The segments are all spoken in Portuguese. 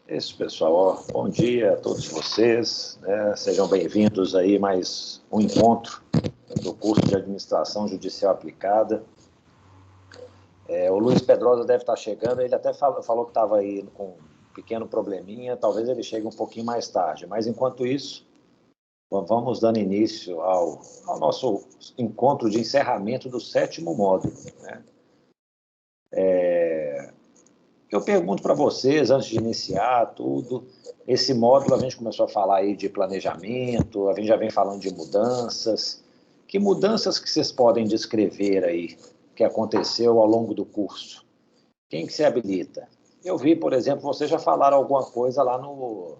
Isso, pessoal. Ó, bom dia a todos vocês, né? Sejam bem-vindos aí mais um encontro do curso de Administração Judicial Aplicada. O Luiz Pedrosa deve estar chegando, ele até falou que estava aí com um pequeno probleminha, talvez ele chegue um pouquinho mais tarde, mas enquanto isso, vamos dando início ao nosso encontro de encerramento do 7º módulo, né? Eu pergunto para vocês, antes de iniciar tudo, esse módulo a gente começou a falar aí de planejamento, a gente já vem falando de mudanças. Que mudanças que vocês podem descrever aí, que aconteceu ao longo do curso? Quem que se habilita? Eu vi, por exemplo, vocês já falaram alguma coisa lá no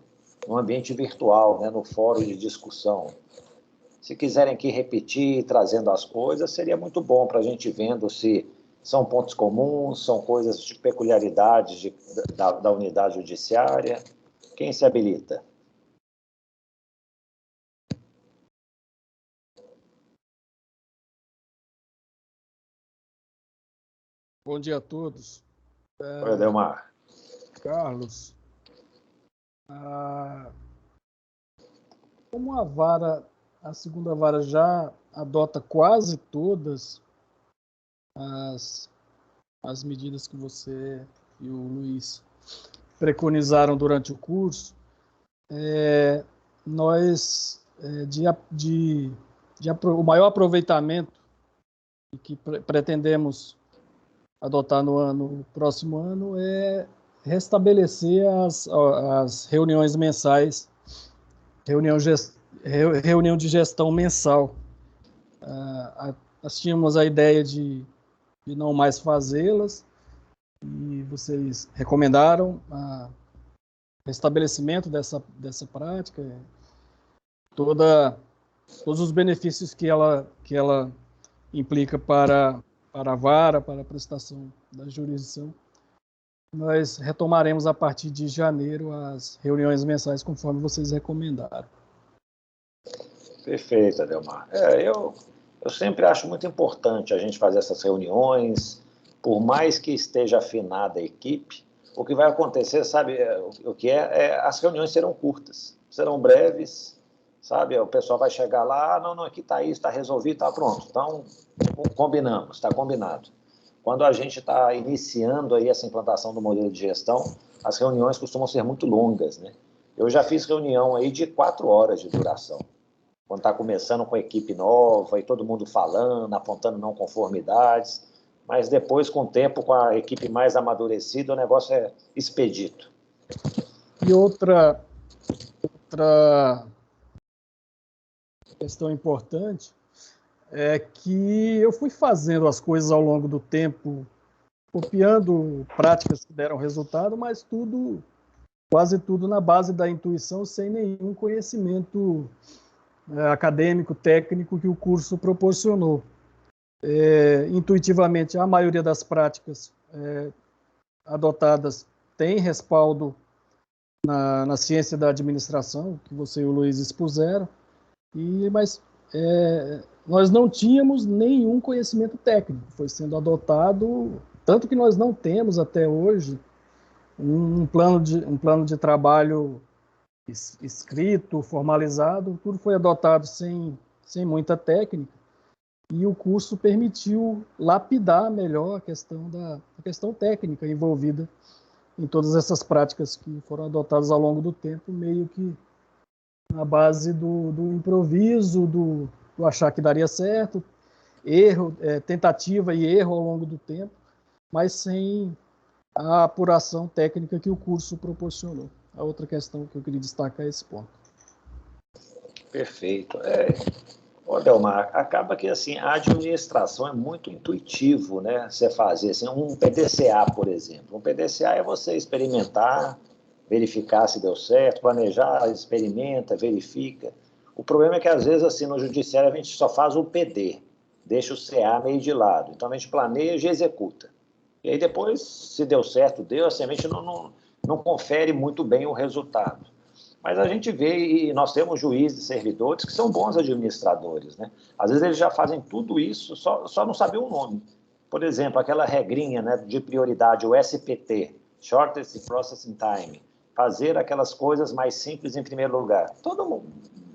ambiente virtual, né, no fórum de discussão. Se quiserem aqui repetir, trazendo as coisas, seria muito bom para a gente vendo se são pontos comuns, são coisas de peculiaridades da unidade judiciária. Quem se habilita? Bom dia a todos. Oi, Delmar. Carlos, como a segunda vara já adota quase todas as medidas que você e o Luiz preconizaram durante o curso, o maior aproveitamento que pretendemos adotar no próximo ano é restabelecer as reuniões mensais, reunião de gestão mensal. Nós tínhamos a ideia de não mais fazê-las e vocês recomendaram o restabelecimento dessa prática, todos os benefícios que ela implica para a vara, para a prestação da jurisdição. Nós retomaremos a partir de janeiro as reuniões mensais, conforme vocês recomendaram. Perfeito, Adelmar. Eu sempre acho muito importante a gente fazer essas reuniões, por mais que esteja afinada a equipe, o que vai acontecer, sabe, o que as reuniões serão curtas, serão breves, sabe, o pessoal vai chegar lá, não, aqui está isso, está resolvido, está pronto, então combinamos, está combinado. Quando a gente está iniciando aí essa implantação do modelo de gestão, as reuniões costumam ser muito longas, né? Eu já fiz reunião aí de 4 horas de duração, quando está começando com a equipe nova e todo mundo falando, apontando não conformidades, mas depois, com o tempo, com a equipe mais amadurecida, o negócio é expedito. E outra questão importante é que eu fui fazendo as coisas ao longo do tempo, copiando práticas que deram resultado, mas quase tudo na base da intuição, sem nenhum conhecimento acadêmico, técnico que o curso proporcionou. Intuitivamente, a maioria das práticas adotadas tem respaldo na ciência da administração, que você e o Luiz expuseram, mas nós não tínhamos nenhum conhecimento técnico, foi sendo adotado, tanto que nós não temos até hoje um plano de trabalho escrito, formalizado, tudo foi adotado sem muita técnica, e o curso permitiu lapidar melhor a questão técnica envolvida em todas essas práticas que foram adotadas ao longo do tempo, meio que na base do improviso, do achar que daria certo, tentativa e erro ao longo do tempo, mas sem a apuração técnica que o curso proporcionou. A outra questão que eu queria destacar é esse ponto. Perfeito. Delmar, acaba que assim, a administração é muito intuitivo, né? Você fazer assim, um PDCA, por exemplo. Um PDCA é você experimentar, verificar se deu certo, planejar, experimenta, verifica. O problema é que, às vezes, assim, no judiciário, a gente só faz o PD, deixa o CA meio de lado. Então, a gente planeja e executa. E aí, depois, se deu certo, deu, assim, a gente não confere muito bem o resultado. Mas a gente vê, e nós temos juízes e servidores que são bons administradores, né? Às vezes eles já fazem tudo isso, só não sabem o nome. Por exemplo, aquela regrinha, né, de prioridade, o SPT, Shortest Processing Time, fazer aquelas coisas mais simples em primeiro lugar.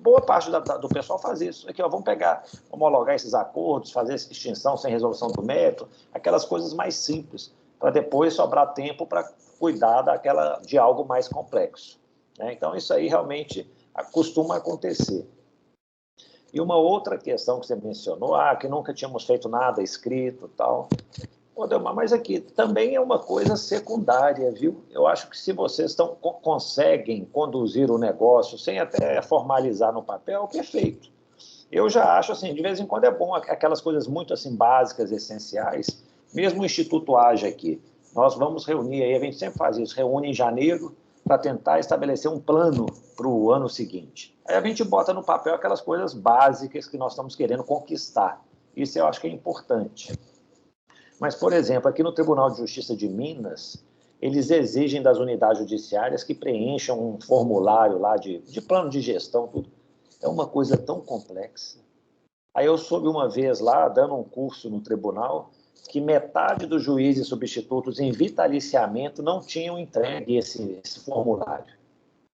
Boa parte do pessoal faz isso. Aqui, ó, vamos pegar, homologar esses acordos, fazer essa extinção sem resolução do mérito, aquelas coisas mais simples, para depois sobrar tempo para cuidar de algo mais complexo. Né? Então, isso aí realmente costuma acontecer. E uma outra questão que você mencionou, que nunca tínhamos feito nada escrito e tal. Pô, Delmar, mas aqui também é uma coisa secundária, viu? Eu acho que se vocês conseguem conduzir o negócio sem até formalizar no papel, perfeito. Eu já acho, assim, de vez em quando é bom aquelas coisas muito, assim, básicas, essenciais. Mesmo o Instituto age aqui. Nós vamos reunir aí, a gente sempre faz isso, reúne em janeiro para tentar estabelecer um plano para o ano seguinte. Aí a gente bota no papel aquelas coisas básicas que nós estamos querendo conquistar. Isso eu acho que é importante. Mas, por exemplo, aqui no Tribunal de Justiça de Minas, eles exigem das unidades judiciárias que preencham um formulário lá de plano de gestão, tudo. É uma coisa tão complexa. Aí eu soube uma vez lá, dando um curso no tribunal, que metade dos juízes substitutos em vitaliciamento não tinham entregue esse formulário.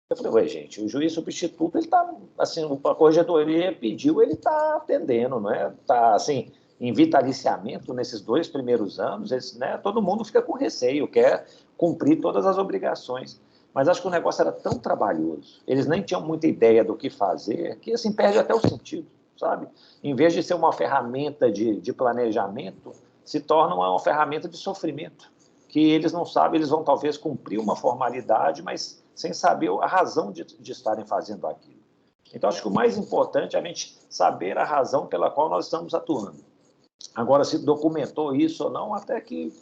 Eu falei, ué, gente, o juiz substituto, ele está, assim, a corregedoria pediu, ele está atendendo, não é? Está, assim, em vitaliciamento nesses 2 primeiros anos, né, todo mundo fica com receio, quer cumprir todas as obrigações. Mas acho que o negócio era tão trabalhoso, eles nem tinham muita ideia do que fazer, que, assim, perde até o sentido, sabe? Em vez de ser uma ferramenta de planejamento, se torna uma ferramenta de sofrimento, que eles não sabem, eles vão talvez cumprir uma formalidade, mas sem saber a razão de estarem fazendo aquilo. Então, acho que o mais importante é a gente saber a razão pela qual nós estamos atuando. Agora, se documentou isso ou não, até que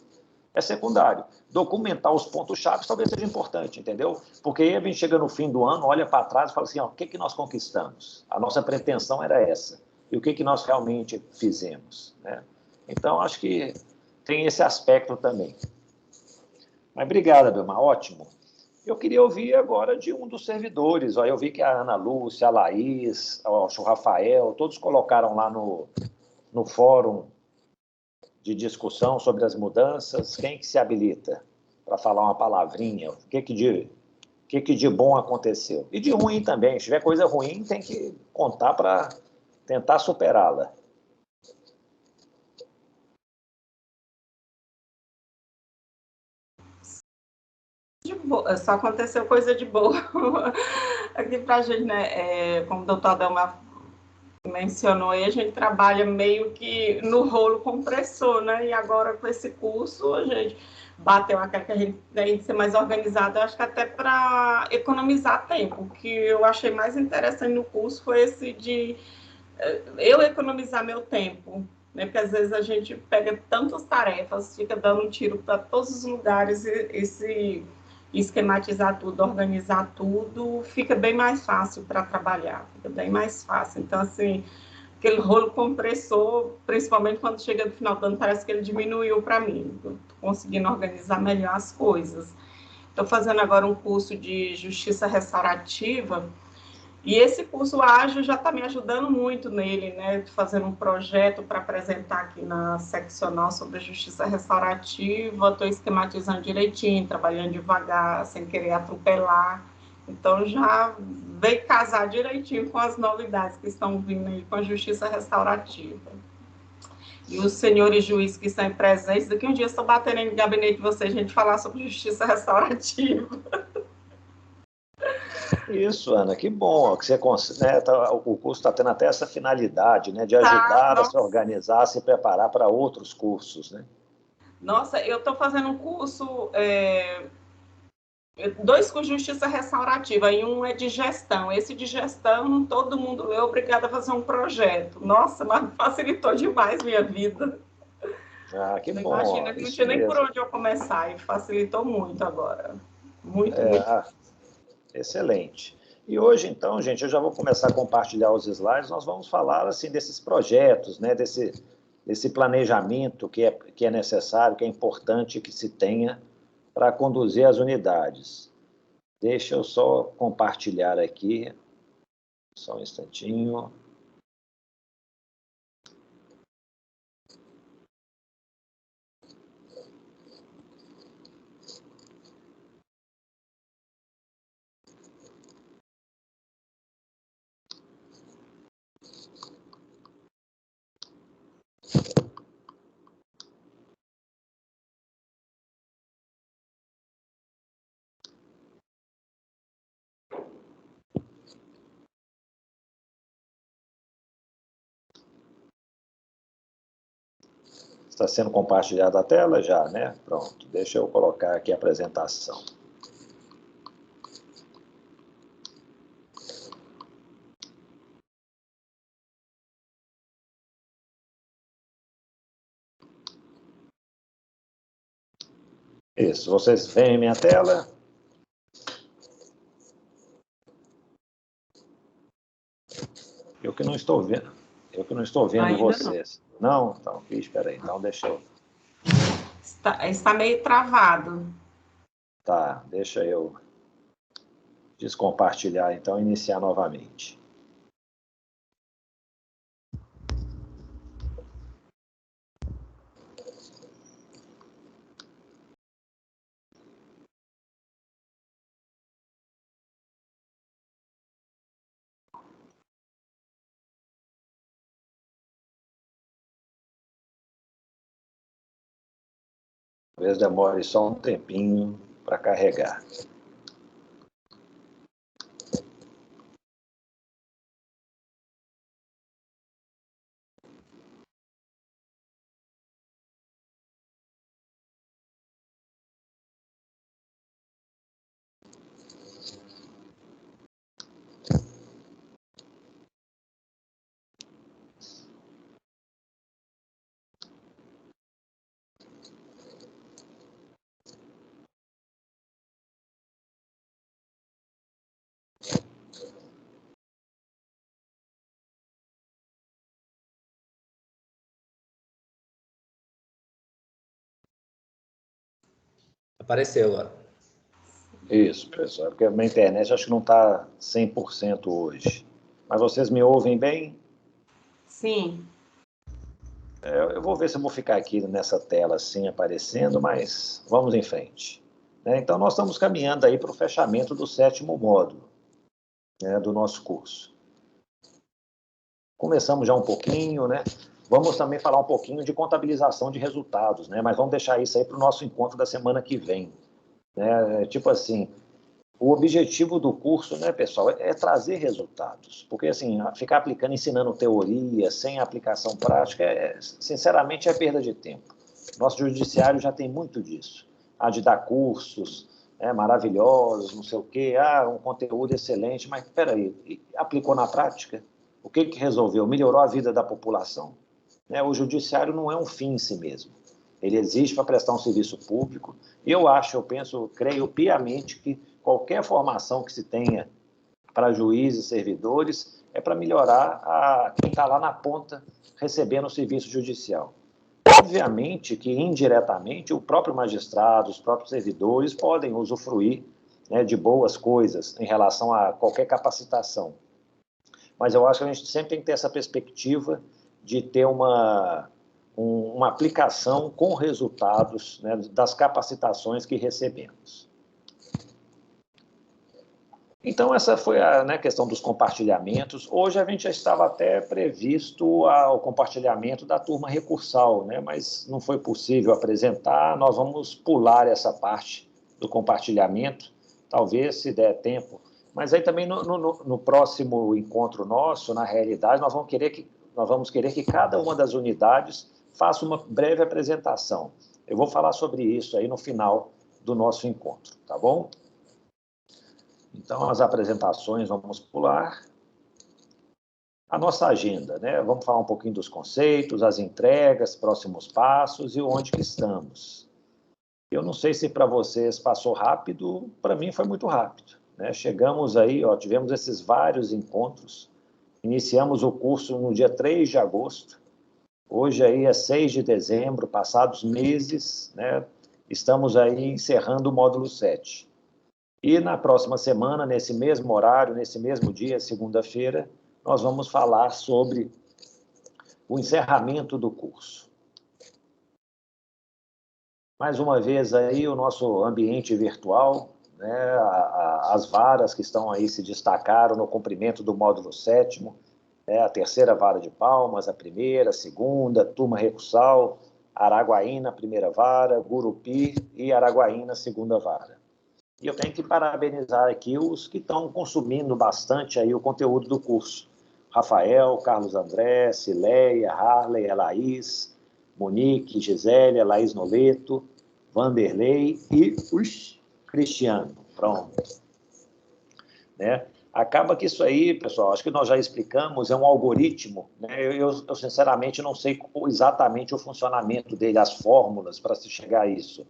é secundário. Documentar os pontos-chave talvez seja importante, entendeu? Porque aí a gente chega no fim do ano, olha para trás e fala assim, ó, o que nós conquistamos? A nossa pretensão era essa. E o que nós realmente fizemos? Né? Então, acho que tem esse aspecto também. Mas obrigado, Abelmar, ótimo. Eu queria ouvir agora de um dos servidores. Eu vi que a Ana Lúcia, a Laís, o Rafael, todos colocaram lá no fórum de discussão sobre as mudanças. Quem que se habilita para falar uma palavrinha? O que de bom aconteceu? E de ruim também. Se tiver coisa ruim, tem que contar para tentar superá-la. Só aconteceu coisa de boa aqui pra gente, né? Como o doutor Adelmar mencionou aí, a gente trabalha meio que no rolo compressor, né? E agora com esse curso a gente bateu aquela que a gente tem de ser mais organizado, eu acho que até para economizar tempo. O que eu achei mais interessante no curso foi esse de eu economizar meu tempo, né? Porque às vezes a gente pega tantas tarefas, fica dando um tiro para todos os lugares e se esquematizar tudo, organizar tudo, fica bem mais fácil para trabalhar, fica bem mais fácil. Então, assim, aquele rolo compressor, principalmente quando chega no final do ano, parece que ele diminuiu para mim. Estou conseguindo organizar melhor as coisas. Estou fazendo agora um curso de justiça restaurativa, e esse curso ágil já está me ajudando muito nele, né? Fazendo um projeto para apresentar aqui na seccional sobre justiça restaurativa. Estou esquematizando direitinho, trabalhando devagar, sem querer atropelar. Então já veio casar direitinho com as novidades que estão vindo aí com a justiça restaurativa. E os senhores juízes que estão presentes, daqui um dia estou batendo em gabinete de vocês, a gente falar sobre justiça restaurativa. Isso, Ana, que bom que você né, o curso está tendo até essa finalidade, né, de Tá, ajudar a se nossa. organizar, a se preparar para outros cursos, né? Nossa, eu estou fazendo um curso, 2 com justiça restaurativa, e um é de gestão. Esse de gestão, todo mundo é obrigado a fazer um projeto. Nossa, mas facilitou demais minha vida. Ah, que Não bom, imagina, não isso tinha nem por mesmo. onde eu começar, e facilitou muito agora. Muito, muito. Excelente. E hoje, então, gente, eu já vou começar a compartilhar os slides. Nós vamos falar assim desses projetos, né, desse planejamento que é necessário, que é importante que se tenha para conduzir as unidades. Deixa eu só compartilhar aqui, só um instantinho. Está sendo compartilhada a tela já, né? Pronto, deixa eu colocar aqui a apresentação. Isso, vocês veem minha tela? Eu que não estou vendo. Eu que não estou vendo Ainda vocês. Não? Então, espera aí. Então, deixa eu... Está meio travado. Tá, deixa eu descompartilhar, então, e iniciar novamente. Talvez demore só um tempinho para carregar. Apareceu agora. Isso, pessoal, porque a minha internet acho que não está 100% hoje. Mas vocês me ouvem bem? Sim. Eu vou ver se eu vou ficar aqui nessa tela assim aparecendo, mas vamos em frente. Então, nós estamos caminhando aí para o fechamento do 7º módulo, né, do nosso curso. Começamos já um pouquinho, né? Vamos também falar um pouquinho de contabilização de resultados, né? Mas vamos deixar isso aí para o nosso encontro da semana que vem. Né? Tipo assim, o objetivo do curso, né, pessoal, é trazer resultados. Porque, assim, ficar aplicando, ensinando teoria, sem aplicação prática, sinceramente, é perda de tempo. Nosso judiciário já tem muito disso. De dar cursos maravilhosos, não sei o quê, um conteúdo excelente, mas, peraí, aplicou na prática? O que resolveu? Melhorou a vida da população? O judiciário não é um fim em si mesmo. Ele existe para prestar um serviço público. E eu penso, creio piamente que qualquer formação que se tenha para juízes e servidores é para melhorar quem está lá na ponta recebendo o serviço judicial. Obviamente que, indiretamente, o próprio magistrado, os próprios servidores podem usufruir, né, de boas coisas em relação a qualquer capacitação. Mas eu acho que a gente sempre tem que ter essa perspectiva de ter uma aplicação com resultados, né, das capacitações que recebemos. Então, essa foi a questão dos compartilhamentos. Hoje a gente já estava até previsto o compartilhamento da turma recursal, né, mas não foi possível apresentar. Nós vamos pular essa parte do compartilhamento, talvez, se der tempo. Mas aí também no próximo encontro nosso, na realidade, nós vamos querer que cada uma das unidades faça uma breve apresentação. Eu vou falar sobre isso aí no final do nosso encontro, tá bom? Então, as apresentações vamos pular. A nossa agenda, né? Vamos falar um pouquinho dos conceitos, as entregas, próximos passos e onde que estamos. Eu não sei se para vocês passou rápido, para mim foi muito rápido, né? Chegamos aí, tivemos esses vários encontros, iniciamos o curso no dia 3 de agosto, hoje aí é 6 de dezembro, passados meses, né? Estamos aí encerrando o módulo 7. E na próxima semana, nesse mesmo horário, nesse mesmo dia, segunda-feira, nós vamos falar sobre o encerramento do curso. Mais uma vez aí o nosso ambiente virtual, né, as varas que estão aí se destacaram no cumprimento do módulo 7º, a terceira vara de Palmas, a primeira, a segunda, turma recursal, Araguaína, primeira vara, Gurupi e Araguaína, segunda vara. E eu tenho que parabenizar aqui os que estão consumindo bastante aí o conteúdo do curso. Rafael, Carlos André, Cileia, Harley, Laís, Monique, Gisélia, Laís Noleto, Vanderlei e Cristiano. Pronto. Né? Acaba que isso aí, pessoal, acho que nós já explicamos, é um algoritmo, né? Eu sinceramente não sei exatamente o funcionamento dele, as fórmulas para se chegar a isso.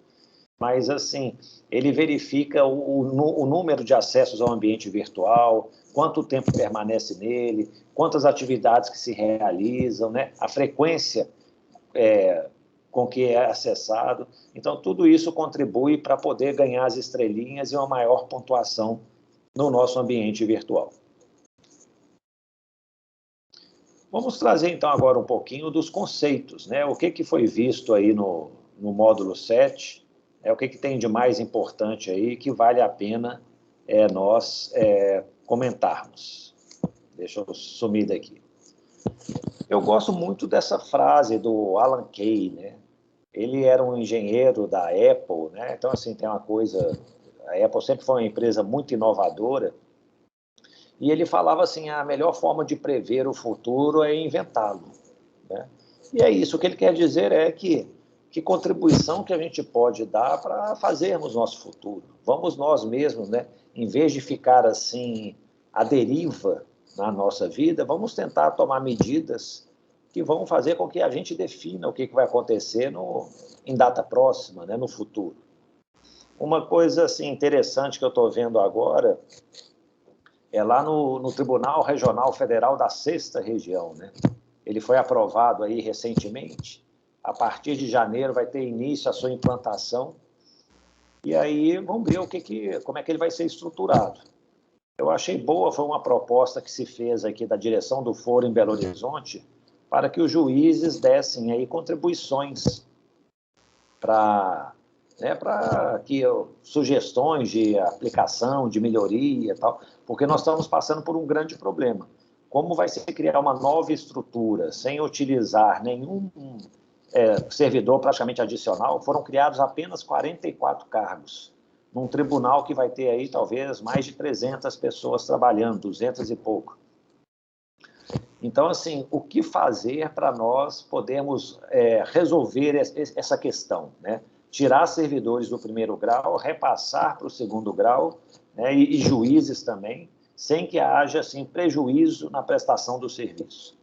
Mas, assim, ele verifica o número de acessos ao ambiente virtual, quanto tempo permanece nele, quantas atividades que se realizam, né? A frequência com que é acessado. Então, tudo isso contribui para poder ganhar as estrelinhas e uma maior pontuação no nosso ambiente virtual. Vamos trazer, então, agora um pouquinho dos conceitos, né? O que foi visto aí no módulo 7, o que tem de mais importante aí que vale a pena nós comentarmos. Deixa eu sumir daqui. Eu gosto muito dessa frase do Alan Kay, né? Ele era um engenheiro da Apple, né? Então, assim, tem uma coisa... A Apple sempre foi uma empresa muito inovadora, e ele falava assim, a melhor forma de prever o futuro é inventá-lo, né? E é isso, o que ele quer dizer é que contribuição que a gente pode dar para fazermos nosso futuro. Vamos nós mesmos, né? Em vez de ficar assim, à deriva na nossa vida, vamos tentar tomar medidas que vão fazer com que a gente defina o que vai acontecer em data próxima, né? No futuro. Uma coisa assim, interessante que eu estou vendo agora é lá no Tribunal Regional Federal da 6ª Região, né? Ele foi aprovado aí recentemente. A partir de janeiro vai ter início a sua implantação. E aí vamos ver como é que ele vai ser estruturado. Eu achei boa, foi uma proposta que se fez aqui da direção do Foro em Belo Horizonte para que os juízes dessem aí contribuições para que sugestões de aplicação, de melhoria e tal, porque nós estamos passando por um grande problema. Como vai ser criar uma nova estrutura sem utilizar nenhum servidor praticamente adicional? Foram criados apenas 44 cargos, num tribunal que vai ter aí talvez mais de 300 pessoas trabalhando, 200 e pouco. Então, assim, o que fazer para nós podermos resolver essa questão, né? Tirar servidores do 1º grau, repassar para o 2º grau, né? E juízes também, sem que haja assim, prejuízo na prestação do serviço.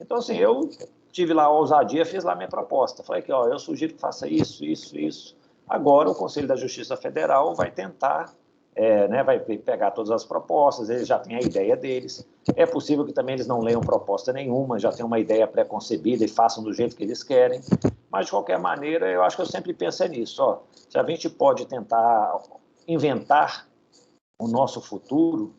Então, assim, eu tive lá a ousadia, fiz lá a minha proposta. Falei que, eu sugiro que faça isso, isso, isso. Agora o Conselho da Justiça Federal vai tentar, vai pegar todas as propostas, eles já têm a ideia deles. É possível que também eles não leiam proposta nenhuma, já tenham uma ideia pré-concebida e façam do jeito que eles querem. Mas, de qualquer maneira, eu acho que eu sempre penso nisso. Se a gente pode tentar inventar o nosso futuro,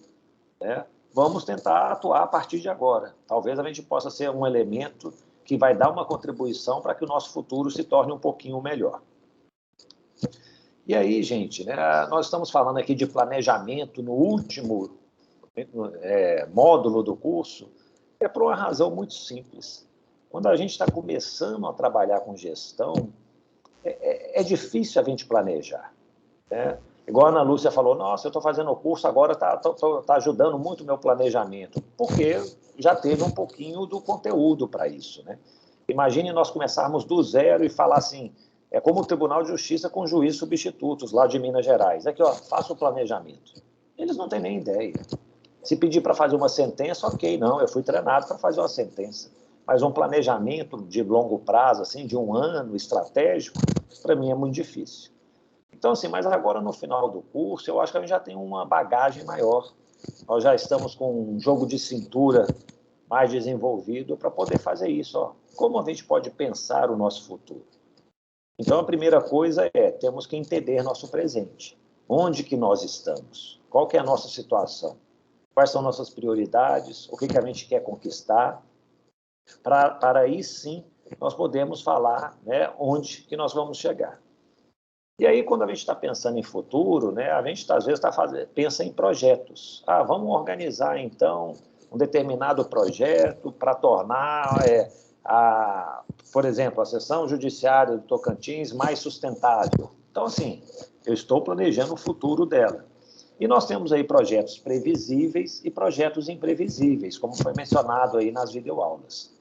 né, vamos tentar atuar a partir de agora. Talvez a gente possa ser um elemento que vai dar uma contribuição para que o nosso futuro se torne um pouquinho melhor. E aí, gente, né, nós estamos falando aqui de planejamento no último módulo do curso, por uma razão muito simples. Quando a gente está começando a trabalhar com gestão, é difícil a gente planejar, né? Igual a Ana Lúcia falou, nossa, eu estou fazendo o curso, agora está ajudando muito o meu planejamento, porque já teve um pouquinho do conteúdo para isso, né? Imagine nós começarmos do zero e falar assim, é como o Tribunal de Justiça com juízes substitutos lá de Minas Gerais. Aqui, faça o planejamento. Eles não têm nem ideia. Se pedir para fazer uma sentença, ok, não, eu fui treinado para fazer uma sentença. Mas um planejamento de longo prazo, assim, de 1 ano, estratégico, para mim é muito difícil. Então, assim, mas agora no final do curso, eu acho que a gente já tem uma bagagem maior. Nós já estamos com um jogo de cintura mais desenvolvido para poder fazer isso. Como a gente pode pensar o nosso futuro? Então, a primeira coisa temos que entender nosso presente. Onde que nós estamos? Qual que é a nossa situação? Quais são nossas prioridades? O que a gente quer conquistar? Para aí, sim, nós podemos falar, né, onde que nós vamos chegar. E aí, quando a gente está pensando em futuro, né, a gente, às vezes, pensa em projetos. Vamos organizar, então, um determinado projeto para tornar, por exemplo, a seção judiciária do Tocantins mais sustentável. Então, assim, eu estou planejando o futuro dela. E nós temos aí projetos previsíveis e projetos imprevisíveis, como foi mencionado aí nas videoaulas.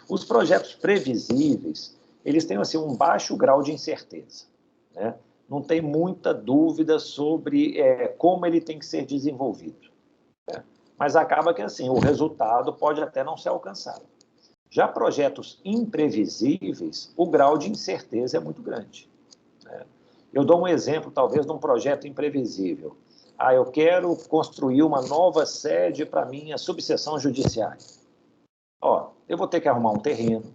Os projetos previsíveis, eles têm assim, um baixo grau de incerteza, né? Não tem muita dúvida sobre como ele tem que ser desenvolvido, né? Mas acaba que assim, o resultado pode até não ser alcançado. Já projetos imprevisíveis, o grau de incerteza é muito grande, né? Eu dou um exemplo, talvez, de um projeto imprevisível. Eu quero construir uma nova sede para a minha subseção judiciária. Eu vou ter que arrumar um terreno,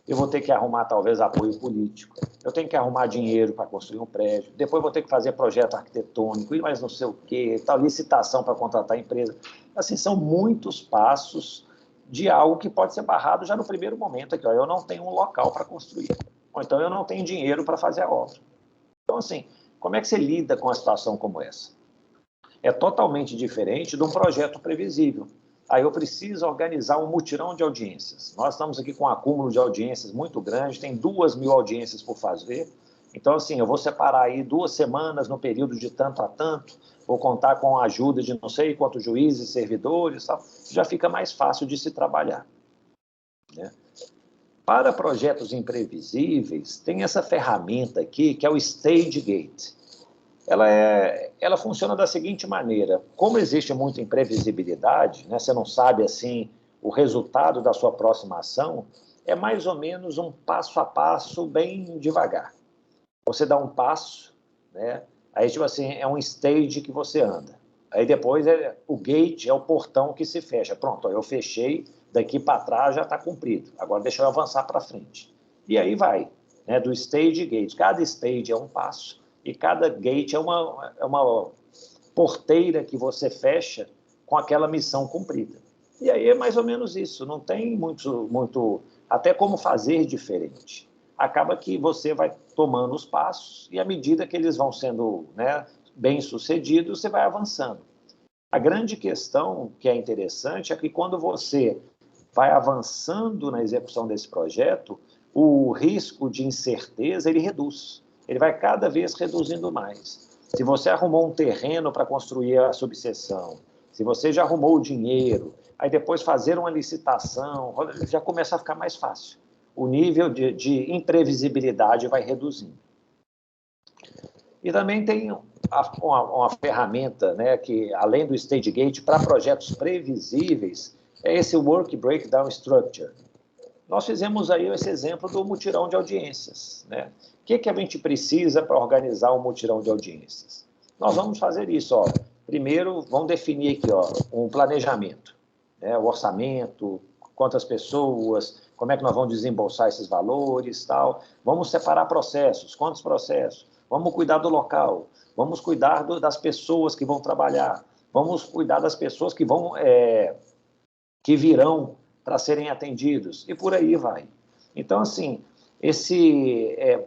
eu vou ter que arrumar, talvez, apoio político, eu tenho que arrumar dinheiro para construir um prédio, depois vou ter que fazer projeto arquitetônico, e mais não sei o quê, tal, licitação para contratar empresa. Assim, são muitos passos de algo que pode ser barrado já no primeiro momento. Aqui, eu não tenho um local para construir, ou então eu não tenho dinheiro para fazer a obra. Então, assim, como é que você lida com uma situação como essa? É totalmente diferente de um projeto previsível. Aí eu preciso organizar um mutirão de audiências. Nós estamos aqui com um acúmulo de audiências muito grande, tem 2.000 audiências por fazer. Então, assim, eu vou separar aí 2 semanas no período de tanto a tanto, vou contar com a ajuda de não sei quantos juízes, servidores, tal. Já fica mais fácil de se trabalhar, né? Para projetos imprevisíveis, tem essa ferramenta aqui, que é o Stage Gate. Ela funciona da seguinte maneira: como existe muita imprevisibilidade, né, você não sabe assim o resultado da sua próxima ação, é mais ou menos um passo a passo bem devagar. Você dá um passo, né, aí tipo assim, é um stage que você anda. Aí depois o gate é o portão que se fecha. Pronto, eu fechei, daqui para trás já está cumprido. Agora deixa eu avançar para frente. E aí vai, né, do stage gate. Cada stage é um passo. E cada gate é uma porteira que você fecha com aquela missão cumprida. E aí é mais ou menos isso, não tem muito até como fazer diferente. Acaba que você vai tomando os passos e à medida que eles vão sendo, né, bem-sucedidos, você vai avançando. A grande questão que é interessante é que quando você vai avançando na execução desse projeto, o risco de incerteza ele reduz. Ele vai cada vez reduzindo mais. Se você arrumou um terreno para construir a subseção, se você já arrumou o dinheiro, aí depois fazer uma licitação, já começa a ficar mais fácil. O nível de imprevisibilidade vai reduzindo. E também tem uma ferramenta, né, que, além do Stage Gate, para projetos previsíveis, é esse Work Breakdown Structure. Nós fizemos aí esse exemplo do mutirão de audiências, né? O que a gente precisa para organizar um mutirão de audiências? Nós vamos fazer isso, ó. Primeiro, vamos definir aqui, ó, um planejamento, né? O orçamento, quantas pessoas, como é que nós vamos desembolsar esses valores, tal. Vamos separar processos, quantos processos? Vamos cuidar do local, vamos cuidar das pessoas que vão trabalhar, vamos cuidar das pessoas que virão para serem atendidos, e por aí vai. Então, assim,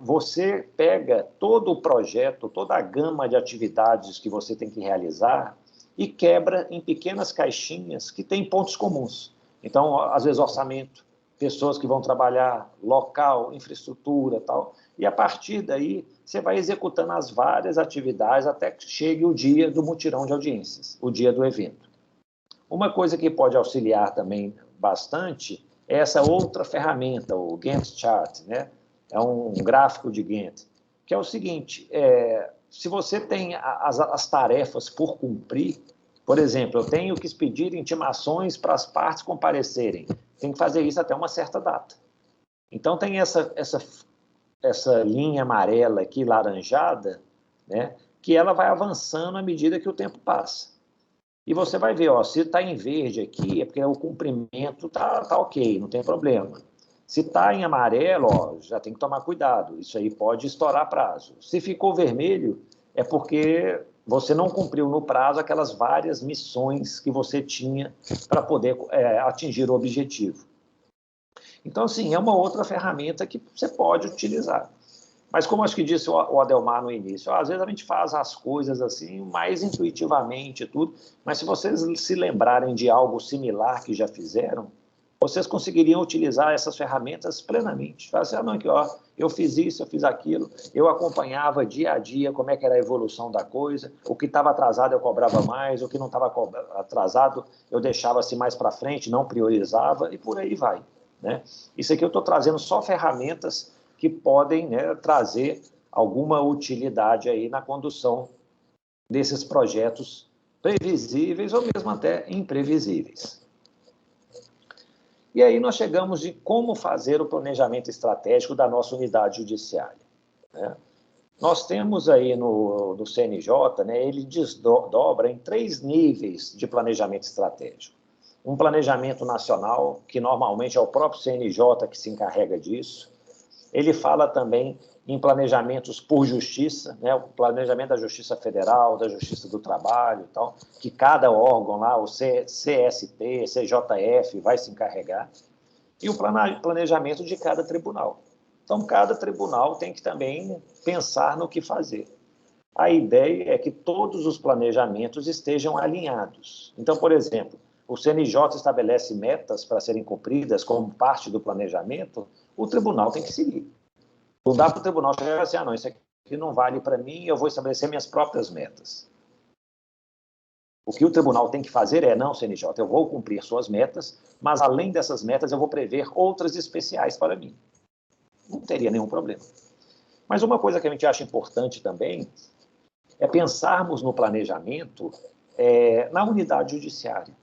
você pega todo o projeto, toda a gama de atividades que você tem que realizar e quebra em pequenas caixinhas que têm pontos comuns. Então, às vezes, orçamento, pessoas que vão trabalhar, local, infraestrutura, tal. E, a partir daí, você vai executando as várias atividades até que chegue o dia do mutirão de audiências, o dia do evento. Uma coisa que pode auxiliar também bastante é essa outra ferramenta, o Gantt Chart, né? É um gráfico de Gantt, que é o seguinte: se você tem as tarefas por cumprir, por exemplo, eu tenho que expedir intimações para as partes comparecerem, tem que fazer isso até uma certa data. Então, tem essa linha amarela aqui, laranjada, né? Que ela vai avançando à medida que o tempo passa. E você vai ver, ó, se está em verde aqui, é porque o comprimento tá ok, não tem problema. Se está em amarelo, ó, já tem que tomar cuidado, isso aí pode estourar prazo. Se ficou vermelho, é porque você não cumpriu no prazo aquelas várias missões que você tinha para poder atingir o objetivo. Então, assim, é uma outra ferramenta que você pode utilizar. Mas como acho que disse o Adelmar no início, às vezes a gente faz as coisas assim mais intuitivamente e tudo, mas se vocês se lembrarem de algo similar que já fizeram, vocês conseguiriam utilizar essas ferramentas plenamente. Fala assim, não, aqui, ó, eu fiz isso, eu fiz aquilo, eu acompanhava dia a dia como é que era a evolução da coisa, o que estava atrasado eu cobrava mais, o que não estava atrasado eu deixava-se mais para frente, não priorizava, e por aí vai. né? Isso aqui eu estou trazendo só ferramentas que podem, né, trazer alguma utilidade aí na condução desses projetos previsíveis ou mesmo até imprevisíveis. E aí nós chegamos de como fazer o planejamento estratégico da nossa unidade judiciária, né? Nós temos aí no CNJ, né, ele desdobra em 3 níveis de planejamento estratégico. Um planejamento nacional, que normalmente é o próprio CNJ que se encarrega disso. Ele fala também em planejamentos por justiça, né, o planejamento da Justiça Federal, da Justiça do Trabalho, e tal, que cada órgão lá, o CST, CJF, vai se encarregar. E o planejamento de cada tribunal. Então, cada tribunal tem que também pensar no que fazer. A ideia é que todos os planejamentos estejam alinhados. Então, por exemplo, o CNJ estabelece metas para serem cumpridas como parte do planejamento, o tribunal tem que seguir. Não dá para o tribunal chegar assim, não, isso aqui não vale para mim, eu vou estabelecer minhas próprias metas. O que o tribunal tem que fazer é, não, CNJ, eu vou cumprir suas metas, mas além dessas metas eu vou prever outras especiais para mim. Não teria nenhum problema. Mas uma coisa que a gente acha importante também é pensarmos no planejamento na unidade judiciária.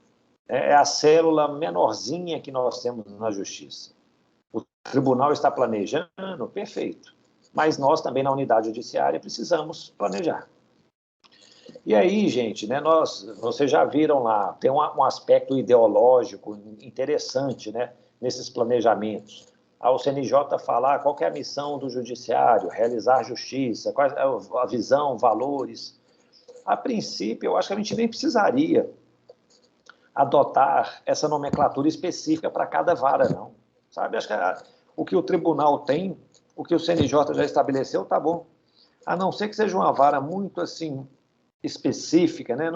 É a célula menorzinha que nós temos na justiça. O tribunal está planejando, perfeito. Mas nós também na unidade judiciária precisamos planejar. E aí, gente, né, vocês já viram lá, tem um aspecto ideológico interessante, né, nesses planejamentos. O CNJ falar qual que é a missão do judiciário, realizar justiça, qual é a visão, valores. A princípio, eu acho que a gente nem precisaria adotar essa nomenclatura específica para cada vara, não. Sabe, acho que o que o tribunal tem, o que o CNJ já estabeleceu, tá bom. A não ser que seja uma vara muito, assim, específica, né?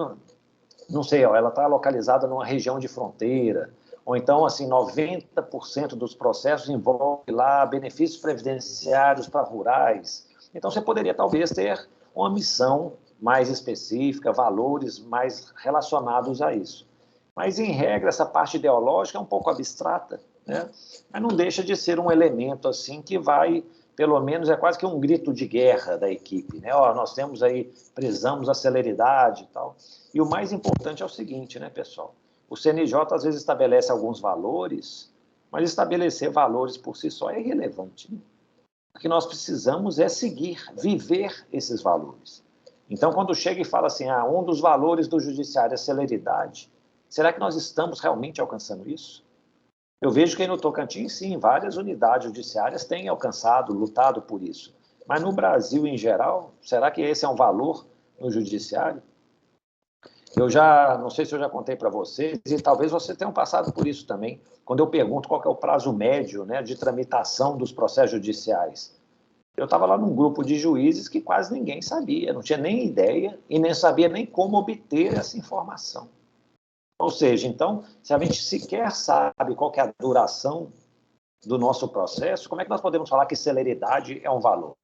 Não sei, ela está localizada numa região de fronteira, ou então, assim, 90% dos processos envolvem lá benefícios previdenciários para rurais. Então, você poderia, talvez, ter uma missão mais específica, valores mais relacionados a isso. Mas, em regra, essa parte ideológica é um pouco abstrata, né? Mas não deixa de ser um elemento, assim, que vai, pelo menos, é quase que um grito de guerra da equipe, né? Ó, nós temos aí, prezamos a celeridade e tal. E o mais importante é o seguinte, né, pessoal? O CNJ, às vezes, estabelece alguns valores, mas estabelecer valores por si só é irrelevante, né? O que nós precisamos é seguir, viver esses valores. Então, quando chega e fala assim, um dos valores do judiciário é celeridade, será que nós estamos realmente alcançando isso? Eu vejo que aí no Tocantins, sim, várias unidades judiciárias têm alcançado, lutado por isso. Mas no Brasil, em geral, será que esse é um valor no judiciário? Eu já, não sei se eu já contei para vocês, e talvez vocês tenham passado por isso também, quando eu pergunto qual que é o prazo médio, né, de tramitação dos processos judiciais. Eu estava lá num grupo de juízes que quase ninguém sabia, não tinha nem ideia e nem sabia nem como obter essa informação. Ou seja, então, se a gente sequer sabe qual que é a duração do nosso processo, como é que nós podemos falar que celeridade é um valor?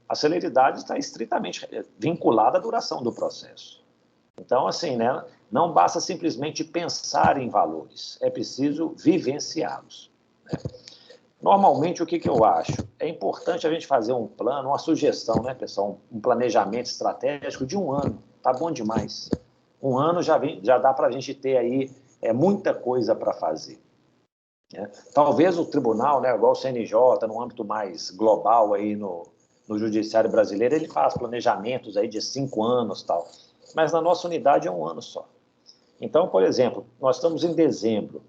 A celeridade está estritamente vinculada à duração do processo. Então, assim, né, não basta simplesmente pensar em valores, é preciso vivenciá-los, né? Normalmente, o que eu acho? É importante a gente fazer um plano, uma sugestão, né, pessoal? Um planejamento estratégico de 1 ano. Tá bom demais. 1 ano já dá para a gente ter aí muita coisa para fazer, né? Talvez o tribunal, né, igual o CNJ, no âmbito mais global aí no judiciário brasileiro, ele faz planejamentos aí de 5 anos e tal. Mas na nossa unidade é 1 ano só. Então, por exemplo, nós estamos em dezembro.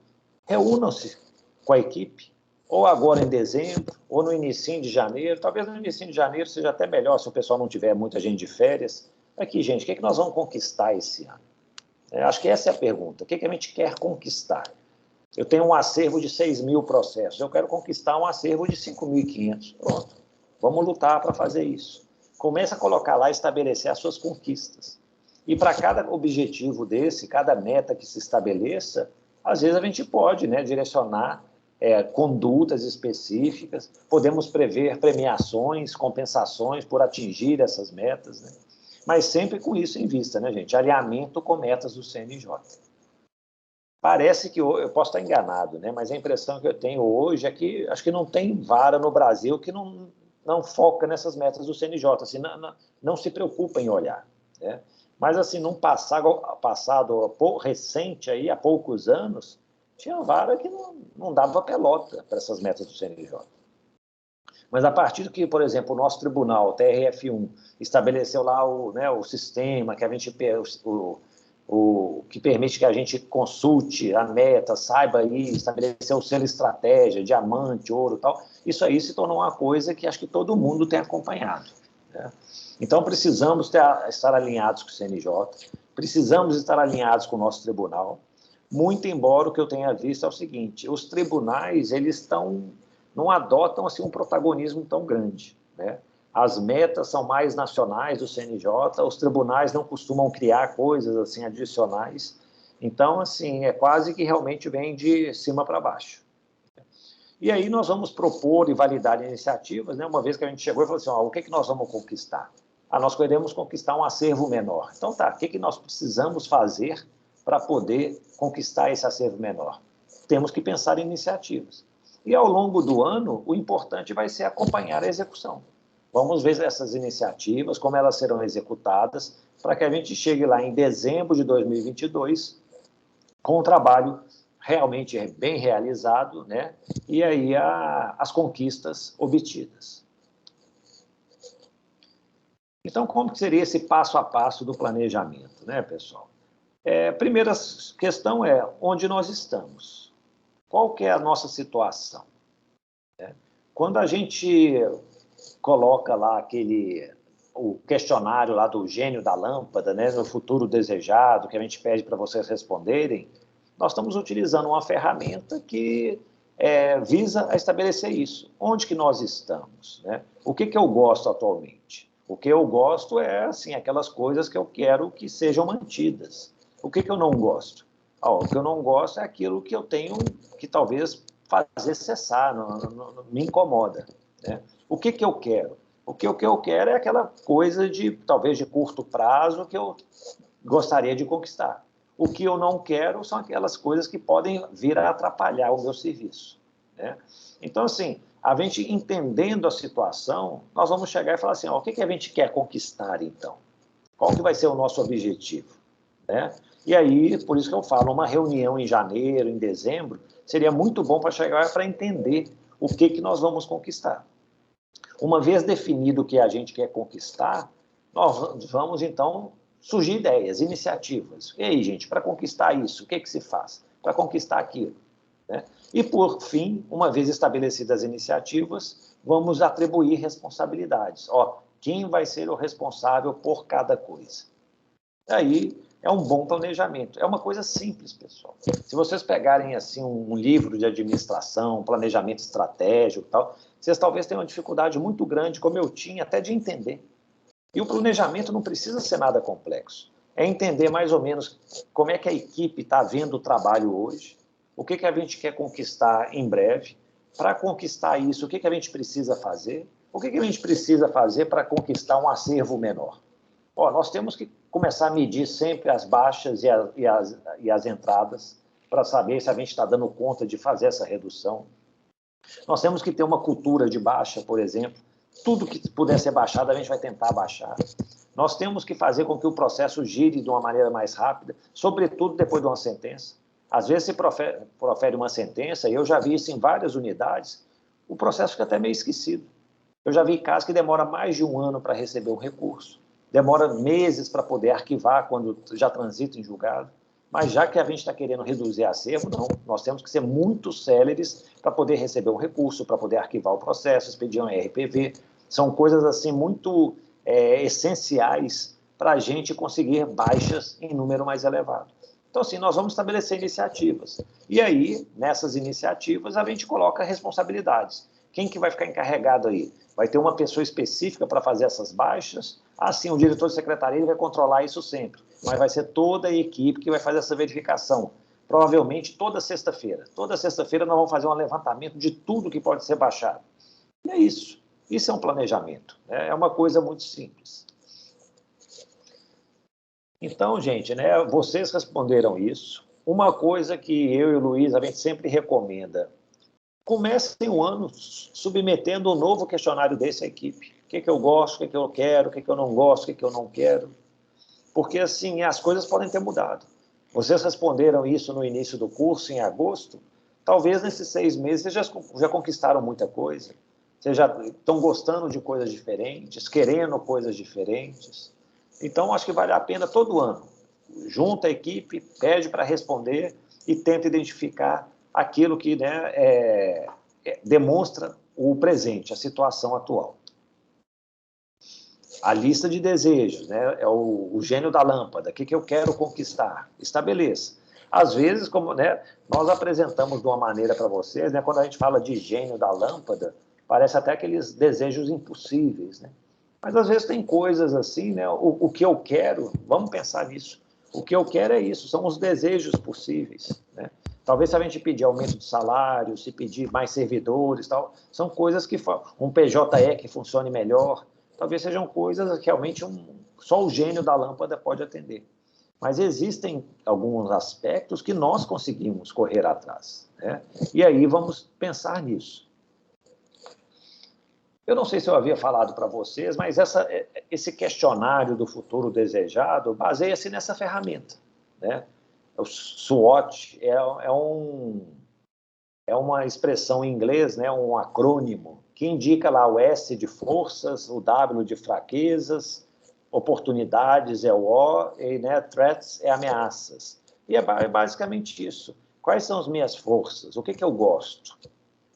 Reúnam-se com a equipe, ou agora em dezembro, ou no início de janeiro. Talvez no início de janeiro seja até melhor se o pessoal não tiver muita gente de férias. Aqui, gente, o que nós vamos conquistar esse ano? Acho que essa é a pergunta. O que a gente quer conquistar? Eu tenho um acervo de 6.000 processos. Eu quero conquistar um acervo de 5.500. Pronto. Vamos lutar para fazer isso. Comece a colocar lá e estabelecer as suas conquistas. E para cada objetivo desse, cada meta que se estabeleça, às vezes a gente pode, né, direcionar condutas específicas, podemos prever premiações, compensações por atingir essas metas, né? Mas sempre com isso em vista, né, gente? Alinhamento com metas do CNJ. Parece que eu posso estar enganado, né? Mas a impressão que eu tenho hoje é que acho que não tem vara no Brasil que não foca nessas metas do CNJ, assim, não se preocupa em olhar, né? Mas, assim, num passado recente, aí, há poucos anos, tinha vara que não dava pelota para essas metas do CNJ. Mas a partir que, por exemplo, o nosso tribunal, o TRF1, estabeleceu lá o sistema que a gente que permite que a gente consulte a meta, saiba aí, estabelecer o selo estratégia, diamante, ouro e tal, isso aí se tornou uma coisa que acho que todo mundo tem acompanhado, né? Então, precisamos estar alinhados com o CNJ, precisamos estar alinhados com o nosso tribunal, muito embora o que eu tenha visto é o seguinte, os tribunais, eles não adotam assim, um protagonismo tão grande, né? As metas são mais nacionais do CNJ, os tribunais não costumam criar coisas assim adicionais, então, assim, é quase que realmente vem de cima para baixo. E aí nós vamos propor e validar iniciativas, né? Uma vez que a gente chegou e falou assim, o que nós vamos conquistar? Nós queremos conquistar um acervo menor. Então tá, o que nós precisamos fazer para poder conquistar esse acervo menor? Temos que pensar em iniciativas. E ao longo do ano, o importante vai ser acompanhar a execução. Vamos ver essas iniciativas, como elas serão executadas, para que a gente chegue lá em dezembro de 2022 com um trabalho realmente bem realizado, né? E aí as conquistas obtidas. Então, como que seria esse passo a passo do planejamento, né, pessoal? A primeira questão é onde nós estamos. Qual que é a nossa situação? Quando a gente coloca lá o questionário lá do gênio da lâmpada, né, no futuro desejado, que a gente pede para vocês responderem, nós estamos utilizando uma ferramenta que visa a estabelecer isso. Onde que nós estamos, né? O que eu gosto atualmente? O que eu gosto é, assim, aquelas coisas que eu quero que sejam mantidas. O que eu não gosto? O que eu não gosto é aquilo que eu tenho que talvez fazer cessar, não me incomoda, né? O que eu quero? O que eu quero é aquela coisa talvez de curto prazo que eu gostaria de conquistar. O que eu não quero são aquelas coisas que podem vir a atrapalhar o meu serviço, né? Então, assim, a gente entendendo a situação, nós vamos chegar e falar assim, o que a gente quer conquistar, então? Qual que vai ser o nosso objetivo, né? E aí, por isso que eu falo, uma reunião em janeiro, em dezembro, seria muito bom para chegar para entender o que nós vamos conquistar. Uma vez definido o que a gente quer conquistar, nós vamos, então, surgir ideias, iniciativas. E aí, gente, para conquistar isso, o que se faz? Para conquistar aquilo, né? E, por fim, uma vez estabelecidas as iniciativas, vamos atribuir responsabilidades. Quem vai ser o responsável por cada coisa? Aí é um bom planejamento. É uma coisa simples, pessoal. Se vocês pegarem assim um livro de administração, planejamento estratégico e tal, vocês talvez tenham uma dificuldade muito grande, como eu tinha, até de entender. E o planejamento não precisa ser nada complexo. É entender mais ou menos como é que a equipe está vendo o trabalho hoje, o que a gente quer conquistar em breve. Para conquistar isso, o que a gente precisa fazer? O que a gente precisa fazer para conquistar um acervo menor? Nós temos que começar a medir sempre as baixas e as entradas para saber se a gente está dando conta de fazer essa redução. Nós temos que ter uma cultura de baixa, por exemplo. Tudo que puder ser baixado, a gente vai tentar baixar. Nós temos que fazer com que o processo gire de uma maneira mais rápida, sobretudo depois de uma sentença. Às vezes se profere uma sentença, e eu já vi isso em várias unidades, o processo fica até meio esquecido. Eu já vi casos que demora mais de um ano para receber um recurso, demora meses para poder arquivar quando já transita em julgado, mas já que a gente está querendo reduzir acervo, não, nós temos que ser muito céleres para poder receber um recurso, para poder arquivar o processo, expedir um RPV, são coisas assim muito essenciais para a gente conseguir baixas em número mais elevado. Então, assim, nós vamos estabelecer iniciativas. E aí, nessas iniciativas, a gente coloca responsabilidades. Quem que vai ficar encarregado aí? Vai ter uma pessoa específica para fazer essas baixas? Sim, o diretor de secretaria ele vai controlar isso sempre, mas vai ser toda a equipe que vai fazer essa verificação. Provavelmente toda sexta-feira. Toda sexta-feira nós vamos fazer um levantamento de tudo que pode ser baixado. E é isso. Isso é um planejamento, né? É uma coisa muito simples. Então, gente, né, vocês responderam isso. uma coisa que eu e o Luiz, a gente sempre recomenda, comecem o ano submetendo um novo questionário desse à equipe. O que eu gosto, o que eu quero, o que eu não gosto, o que eu não quero. Porque, assim, as coisas podem ter mudado. Vocês responderam isso no início do curso, em agosto. Talvez nesses 6 meses vocês já conquistaram muita coisa. Vocês já estão gostando de coisas diferentes, querendo coisas diferentes. Então, acho que vale a pena todo ano. Junta a equipe, pede para responder e tenta identificar aquilo que, né, demonstra o presente, a situação atual. A lista de desejos, né, é o gênio da lâmpada, o que eu quero conquistar, estabeleça. Às vezes, como, né, nós apresentamos de uma maneira para vocês, né, quando a gente fala de gênio da lâmpada, parece até aqueles desejos impossíveis, né? Mas às vezes tem coisas assim, né, o que eu quero, vamos pensar nisso, o que eu quero é isso, são os desejos possíveis, né? Talvez se a gente pedir aumento de salário, se pedir mais servidores, tal, são coisas que um PJE que funcione melhor, talvez sejam coisas que realmente só o gênio da lâmpada pode atender. Mas existem alguns aspectos que nós conseguimos correr atrás, né? E aí vamos pensar nisso. Eu não sei se eu havia falado para vocês, mas esse questionário do futuro desejado baseia-se nessa ferramenta, né? O SWOT é uma expressão em inglês, né, um acrônimo, que indica lá o S de forças, o W de fraquezas, oportunidades é o O, e, né, threats é ameaças. E é basicamente isso. Quais são as minhas forças? O que eu gosto?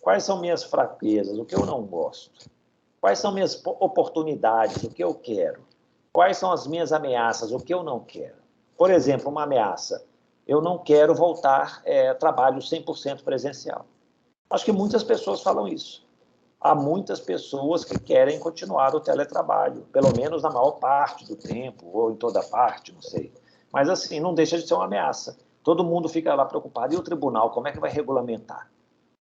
Quais são minhas fraquezas? O que eu não gosto? Quais são minhas oportunidades? O que eu quero? Quais são as minhas ameaças? O que eu não quero? Por exemplo, uma ameaça. Eu não quero voltar trabalho 100% presencial. Acho que muitas pessoas falam isso. Há muitas pessoas que querem continuar o teletrabalho, pelo menos na maior parte do tempo, ou em toda parte, não sei. Mas, assim, não deixa de ser uma ameaça. Todo mundo fica lá preocupado. E o tribunal, como é que vai regulamentar?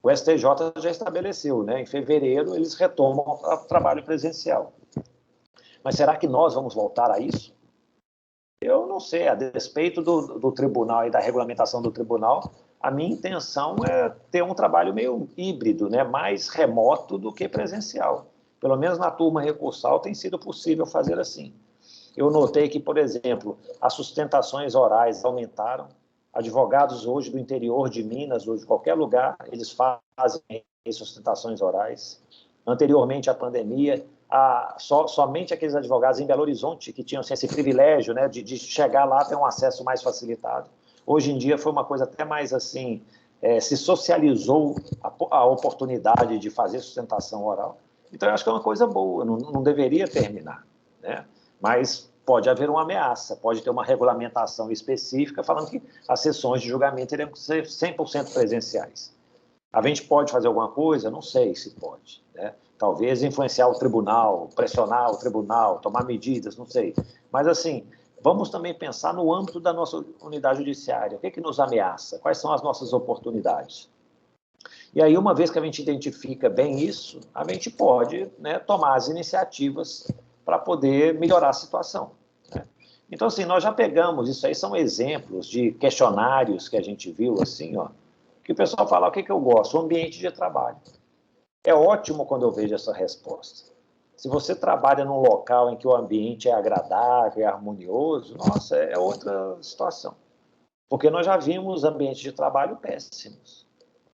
O STJ já estabeleceu, né? Em fevereiro eles retomam o trabalho presencial. Mas será que nós vamos voltar a isso? Eu não sei, a despeito do tribunal e da regulamentação do tribunal, a minha intenção é ter um trabalho meio híbrido, né? Mais remoto do que presencial. Pelo menos na turma recursal tem sido possível fazer assim. Eu notei que, por exemplo, as sustentações orais aumentaram. Advogados hoje do interior de Minas, ou de qualquer lugar, eles fazem sustentações orais. Anteriormente à pandemia, somente aqueles advogados em Belo Horizonte que tinham assim, esse privilégio, né, de chegar lá, ter um acesso mais facilitado. Hoje em dia foi uma coisa até mais assim, se socializou a oportunidade de fazer sustentação oral. Então, eu acho que é uma coisa boa, não deveria terminar, né? Mas pode haver uma ameaça, pode ter uma regulamentação específica falando que as sessões de julgamento teriam que ser 100% presenciais. A gente pode fazer alguma coisa? Não sei se pode, né? Talvez influenciar o tribunal, pressionar o tribunal, tomar medidas, não sei. Mas, assim, vamos também pensar no âmbito da nossa unidade judiciária. O que nos ameaça? Quais são as nossas oportunidades? E aí, uma vez que a gente identifica bem isso, a gente pode, né, tomar as iniciativas para poder melhorar a situação, né? Então, assim, nós já pegamos, isso aí são exemplos de questionários que a gente viu, assim, ó, que o pessoal fala, o que eu gosto? O ambiente de trabalho. É ótimo quando eu vejo essa resposta. Se você trabalha num local em que o ambiente é agradável, é harmonioso, nossa, é outra situação. Porque nós já vimos ambientes de trabalho péssimos.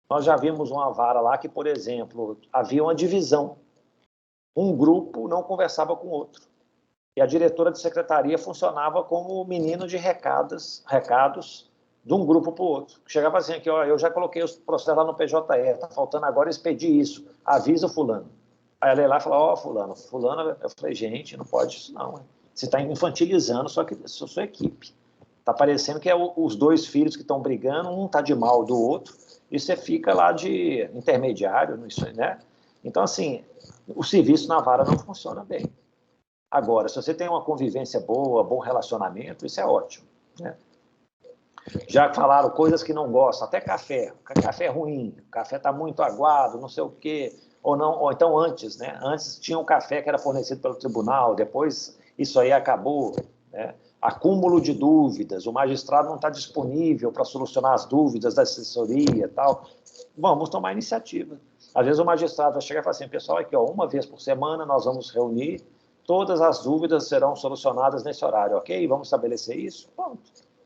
Nós já vimos uma vara lá que, por exemplo, havia uma divisão. Um grupo não conversava com o outro. E a diretora de secretaria funcionava como menino de recados de um grupo para o outro. Chegava assim, aqui, ó, eu já coloquei os processos lá no PJE, está faltando agora expedir isso, avisa o fulano. Aí ela ia lá e falava, ó, fulano, eu falei, gente, não pode isso não. Você está infantilizando sua equipe. Está parecendo que é os dois filhos que estão brigando, um está de mal do outro, e você fica lá de intermediário, né? Então, assim, o serviço na vara não funciona bem. Agora, se você tem uma convivência boa, bom relacionamento, isso é ótimo, né? Já falaram coisas que não gostam, até café. Café é ruim, o café está muito aguado, não sei o quê. Ou então antes, né? Antes tinha um café que era fornecido pelo tribunal, depois isso aí acabou, né? acúmulo de dúvidas, o magistrado não está disponível para solucionar as dúvidas da assessoria e tal, vamos tomar iniciativa. Às vezes o magistrado vai chegar e falar assim, pessoal, aqui, ó, uma vez por semana nós vamos reunir, todas as dúvidas serão solucionadas nesse horário, ok? Vamos estabelecer isso? Pronto,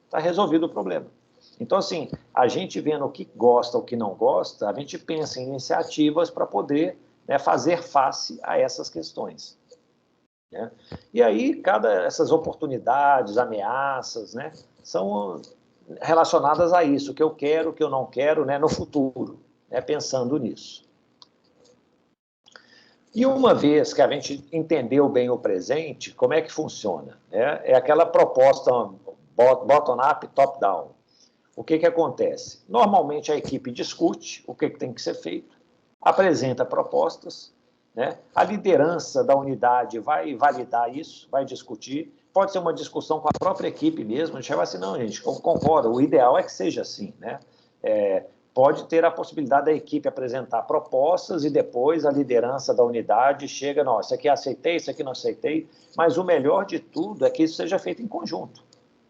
está resolvido o problema. Então, assim, a gente vendo o que gosta, o que não gosta, a gente pensa em iniciativas para poder, né, fazer face a essas questões. Né? E aí, essas oportunidades, ameaças, né, são relacionadas a isso, o que eu quero, o que eu não quero, né, no futuro, né, pensando nisso. E uma vez que a gente entendeu bem o presente, como é que funciona? É aquela proposta bottom-up, top-down. O que acontece? Normalmente a equipe discute o que tem que ser feito, apresenta propostas, né? A liderança da unidade vai validar isso, vai discutir, pode ser uma discussão com a própria equipe mesmo, a gente vai assim, não, gente, concordo, o ideal é que seja assim, né? Pode ter a possibilidade da equipe apresentar propostas e depois a liderança da unidade chega, não, isso aqui aceitei, isso aqui não aceitei, mas o melhor de tudo é que isso seja feito em conjunto,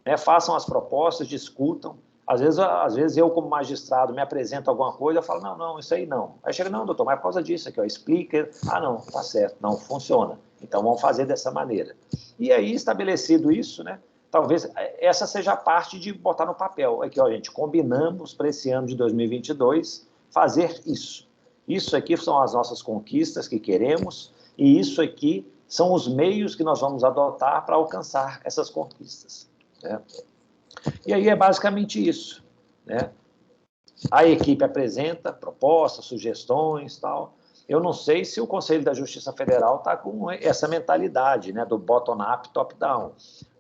né? Façam as propostas, discutam. Às vezes eu, como magistrado, me apresento alguma coisa, eu falo, não, isso aí não. Aí chega, não, doutor, mas é por causa disso aqui, ó, explica. Ah, não, tá certo, não funciona. Então, vamos fazer dessa maneira. E aí, estabelecido isso, né, talvez essa seja a parte de botar no papel. Aqui, ó, gente, combinamos para esse ano de 2022 fazer isso. Isso aqui são as nossas conquistas que queremos e isso aqui são os meios que nós vamos adotar para alcançar essas conquistas, né? E aí é basicamente isso, né? A equipe apresenta propostas, sugestões, tal. Eu não sei se o Conselho da Justiça Federal está com essa mentalidade, né, do bottom-up, top-down.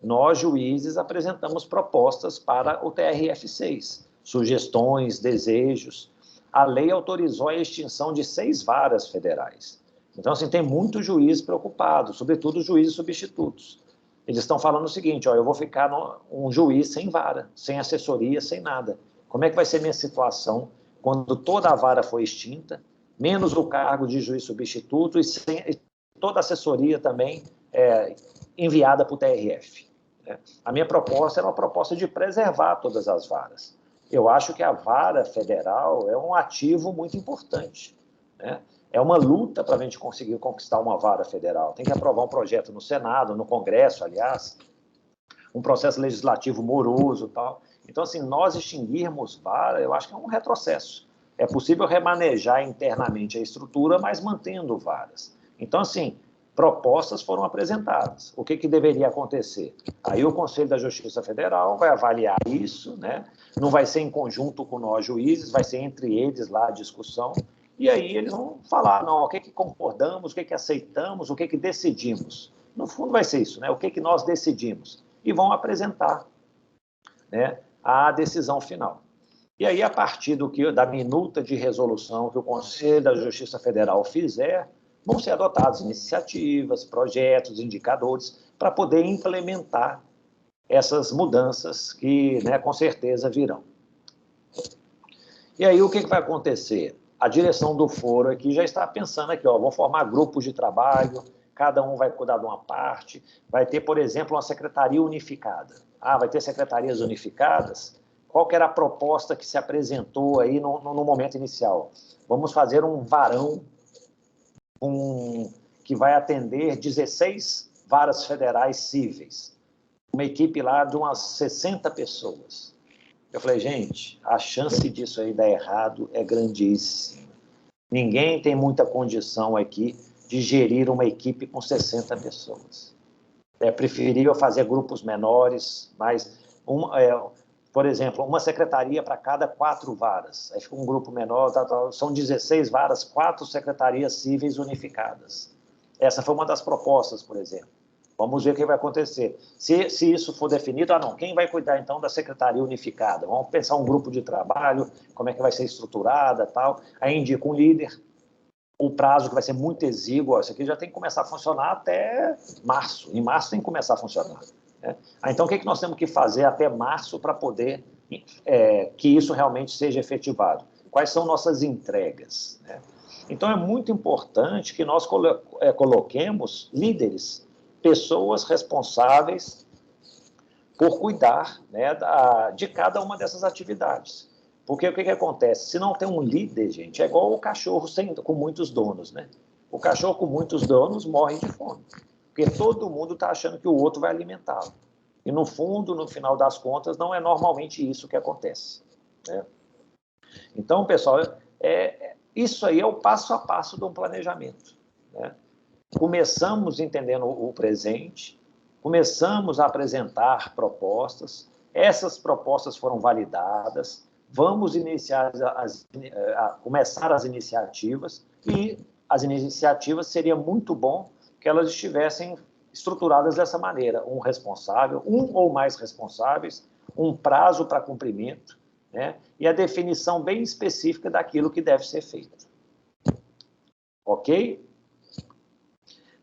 Nós, juízes, apresentamos propostas para o TRF6, sugestões, desejos. A lei autorizou a extinção de 6 varas federais. Então, assim, tem muito juiz preocupado, sobretudo os juízes substitutos. Eles estão falando o seguinte, ó, eu vou ficar um juiz sem vara, sem assessoria, sem nada. Como é que vai ser minha situação quando toda a vara for extinta, menos o cargo de juiz substituto e toda a assessoria também enviada para o TRF? Né? A minha proposta era uma proposta de preservar todas as varas. Eu acho que a vara federal é um ativo muito importante, né? É uma luta para a gente conseguir conquistar uma vara federal. Tem que aprovar um projeto no Senado, no Congresso, aliás, um processo legislativo moroso e tal. Então, assim, nós extinguirmos vara, eu acho que é um retrocesso. É possível remanejar internamente a estrutura, mas mantendo varas. Então, assim, propostas foram apresentadas. O que deveria acontecer? Aí o Conselho da Justiça Federal vai avaliar isso, né? Não vai ser em conjunto com nós juízes, vai ser entre eles lá a discussão. E aí eles vão falar, não, o que concordamos, o que aceitamos, o que decidimos. No fundo vai ser isso, né? O que nós decidimos. E vão apresentar, né, a decisão final. E aí, a partir da minuta de resolução que o Conselho da Justiça Federal fizer, vão ser adotadas iniciativas, projetos, indicadores, para poder implementar essas mudanças que, né, com certeza virão. E aí, o que vai acontecer? A direção do foro aqui já está pensando aqui, ó, vão formar grupos de trabalho, cada um vai cuidar de uma parte, vai ter, por exemplo, uma secretaria unificada. Ah, vai ter secretarias unificadas? Qual que era a proposta que se apresentou aí no momento inicial? Vamos fazer um varão que vai atender 16 varas federais cíveis, uma equipe lá de umas 60 pessoas. Eu falei, gente, a chance disso aí dar errado é grandíssima. Ninguém tem muita condição aqui de gerir uma equipe com 60 pessoas. É preferível fazer grupos menores, mas, por exemplo, uma secretaria para cada 4 varas. Aí fica um grupo menor, são 16 varas, 4 secretarias cíveis unificadas. Essa foi uma das propostas, por exemplo. Vamos ver o que vai acontecer. Se isso for definido, quem vai cuidar então da secretaria unificada? Vamos pensar um grupo de trabalho, como é que vai ser estruturada, tal. Aí indica um líder, o prazo que vai ser muito exíguo, isso aqui já tem que começar a funcionar até março. Em março tem que começar a funcionar, né? Então, o que nós temos que fazer até março para poder que isso realmente seja efetivado? Quais são nossas entregas, né? Então, é muito importante que nós coloquemos líderes, pessoas responsáveis por cuidar, né, de cada uma dessas atividades. Porque o que acontece? Se não tem um líder, gente, é igual o cachorro com muitos donos, né? O cachorro com muitos donos morre de fome, porque todo mundo está achando que o outro vai alimentá-lo. E, no fundo, no final das contas, não é normalmente isso que acontece, né? Então, pessoal, isso aí é o passo a passo de um planejamento, né? Começamos entendendo o presente, começamos a apresentar propostas, essas propostas foram validadas, vamos começar as iniciativas, e as iniciativas seria muito bom que elas estivessem estruturadas dessa maneira, um responsável, um ou mais responsáveis, um prazo para cumprimento, né? E a definição bem específica daquilo que deve ser feito. Ok?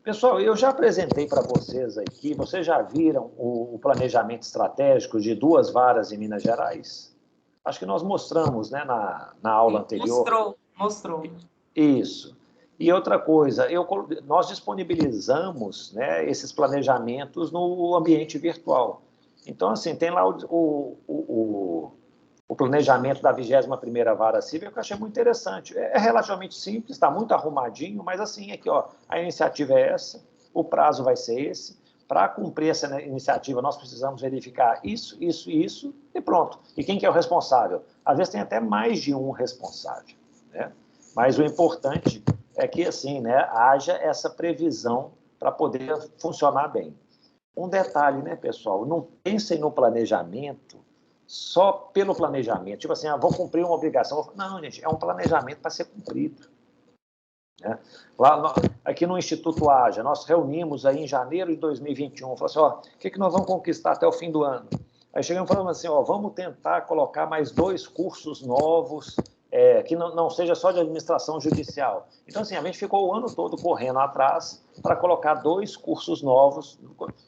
Pessoal, eu já apresentei para vocês aqui, vocês já viram o planejamento estratégico de 2 varas em Minas Gerais? Acho que nós mostramos, né, na aula anterior. Mostrou. Isso. E outra coisa, nós disponibilizamos, né, esses planejamentos no ambiente virtual. Então, assim, tem lá o planejamento da 21ª Vara Cívica, que eu achei muito interessante. É relativamente simples, está muito arrumadinho, mas assim, aqui, ó, a iniciativa é essa, o prazo vai ser esse. Para cumprir essa iniciativa, nós precisamos verificar isso, isso e isso, e pronto. E quem que é o responsável? Às vezes tem até mais de um responsável, né? Mas o importante é que, assim, né, haja essa previsão para poder funcionar bem. Um detalhe, né, pessoal? Não pensem no planejamento só pelo planejamento. Tipo assim, vou cumprir uma obrigação. Não, gente, é um planejamento para ser cumprido, né? Lá, aqui no Instituto Haja, nós reunimos aí em janeiro de 2021, falamos assim, ó, o que nós vamos conquistar até o fim do ano? Aí chegamos falando assim, ó, vamos tentar colocar mais 2 cursos novos, que não seja só de administração judicial. Então, assim, a gente ficou o ano todo correndo atrás para colocar 2 cursos novos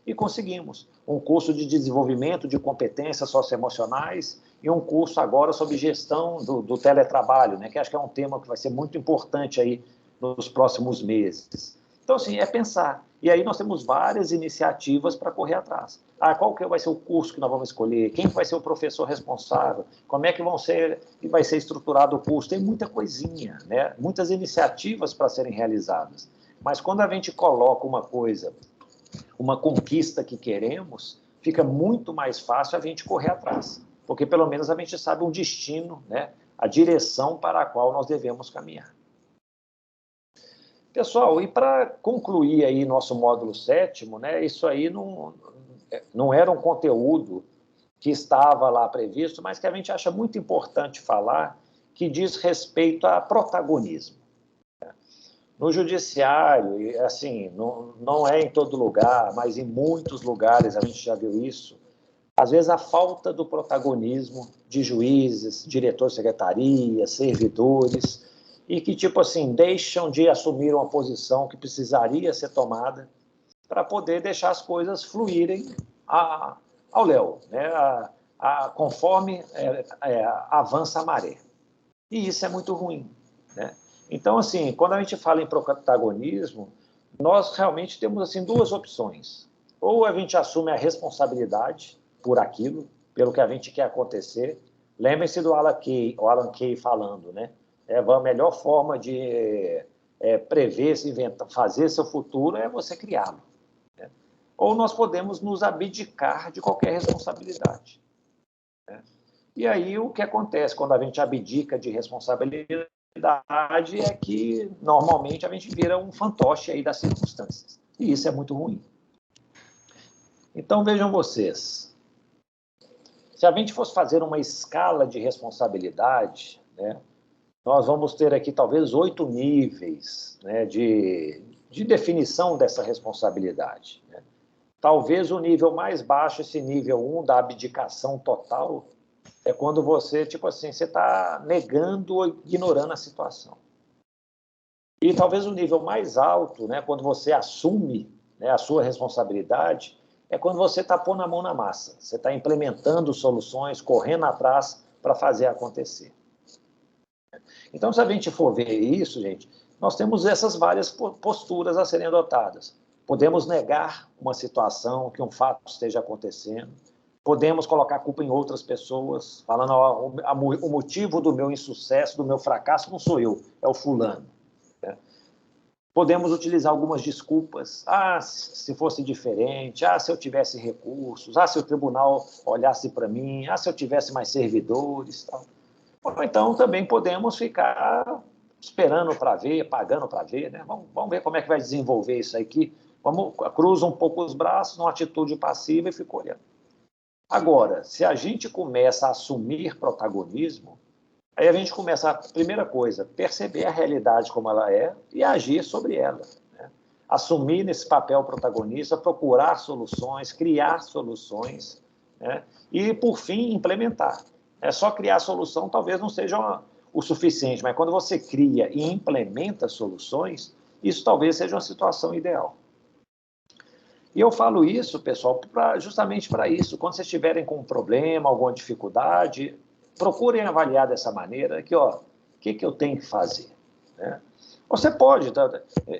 e conseguimos. Um curso de desenvolvimento de competências socioemocionais e um curso agora sobre gestão do teletrabalho, né, que acho que é um tema que vai ser muito importante aí nos próximos meses. Então, assim, é pensar. E aí nós temos várias iniciativas para correr atrás. Qual que vai ser o curso que nós vamos escolher? Quem vai ser o professor responsável? Como é que vai ser estruturado o curso? Tem muita coisinha, né? Muitas iniciativas para serem realizadas. Mas quando a gente coloca uma coisa, uma conquista que queremos, fica muito mais fácil a gente correr atrás. Porque pelo menos a gente sabe um destino, né? A direção para a qual nós devemos caminhar. Pessoal, e para concluir aí nosso módulo 7º, né, isso aí não era um conteúdo que estava lá previsto, mas que a gente acha muito importante falar, que diz respeito a protagonismo. No judiciário, assim, não é em todo lugar, mas em muitos lugares a gente já viu isso, às vezes a falta do protagonismo de juízes, diretores de secretaria, servidores, e que, tipo assim, deixam de assumir uma posição que precisaria ser tomada para poder deixar as coisas fluírem ao léu, né? Conforme avança a maré. E isso é muito ruim, né? Então, assim, quando a gente fala em protagonismo, nós realmente temos, assim, 2 opções. Ou a gente assume a responsabilidade por aquilo, pelo que a gente quer acontecer. Lembrem-se do Alan Kay falando, né? A melhor forma de prever, se inventar, fazer seu futuro é você criá-lo, né? Ou nós podemos nos abdicar de qualquer responsabilidade, né? E aí o que acontece quando a gente abdica de responsabilidade é que, normalmente, a gente vira um fantoche aí das circunstâncias. E isso é muito ruim. Então, vejam vocês. Se a gente fosse fazer uma escala de responsabilidade, né, nós vamos ter aqui talvez 8 níveis, né, de definição dessa responsabilidade, né? Talvez o nível mais baixo, esse nível 1 da abdicação total, é quando você, tipo assim, você está negando ou ignorando a situação. E talvez o nível mais alto, né, quando você assume, né, a sua responsabilidade, é quando você está pondo a mão na massa. Você está implementando soluções, correndo atrás para fazer acontecer. Então, se a gente for ver isso, gente, nós temos essas várias posturas a serem adotadas. Podemos negar uma situação, que um fato esteja acontecendo. Podemos colocar a culpa em outras pessoas, falando, ó, o motivo do meu insucesso, do meu fracasso, não sou eu, é o fulano. Né? Podemos utilizar algumas desculpas. Ah, se fosse diferente. Ah, se eu tivesse recursos. Ah, se o tribunal olhasse para mim. Ah, se eu tivesse mais servidores. Tal. Ou então também podemos ficar esperando para ver, pagando para ver. Né? Vamos ver como é que vai desenvolver isso aqui. Cruza um pouco os braços, numa atitude passiva e fica olhando. Agora, se a gente começa a assumir protagonismo, aí a gente começa, a primeira coisa, perceber a realidade como ela é e agir sobre ela. Né? Assumir nesse papel protagonista, procurar soluções, criar soluções, né? E, por fim, implementar. Só criar solução talvez não seja o suficiente, mas quando você cria e implementa soluções, isso talvez seja uma situação ideal. E eu falo isso, pessoal, justamente para isso. Quando vocês estiverem com um problema, alguma dificuldade, procurem avaliar dessa maneira que, ó, o que eu tenho que fazer? Né? Você pode,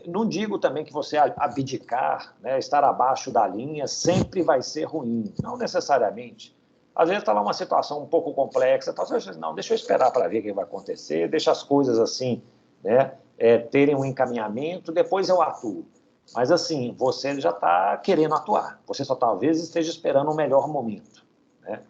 não digo também que você abdicar, né, estar abaixo da linha, sempre vai ser ruim, não necessariamente. Às vezes está lá uma situação um pouco complexa, então você diz, não, deixa eu esperar para ver o que vai acontecer, deixa as coisas assim, né, terem um encaminhamento, depois eu atuo. Mas, assim, você já está querendo atuar. Você só talvez esteja esperando um melhor momento. Né?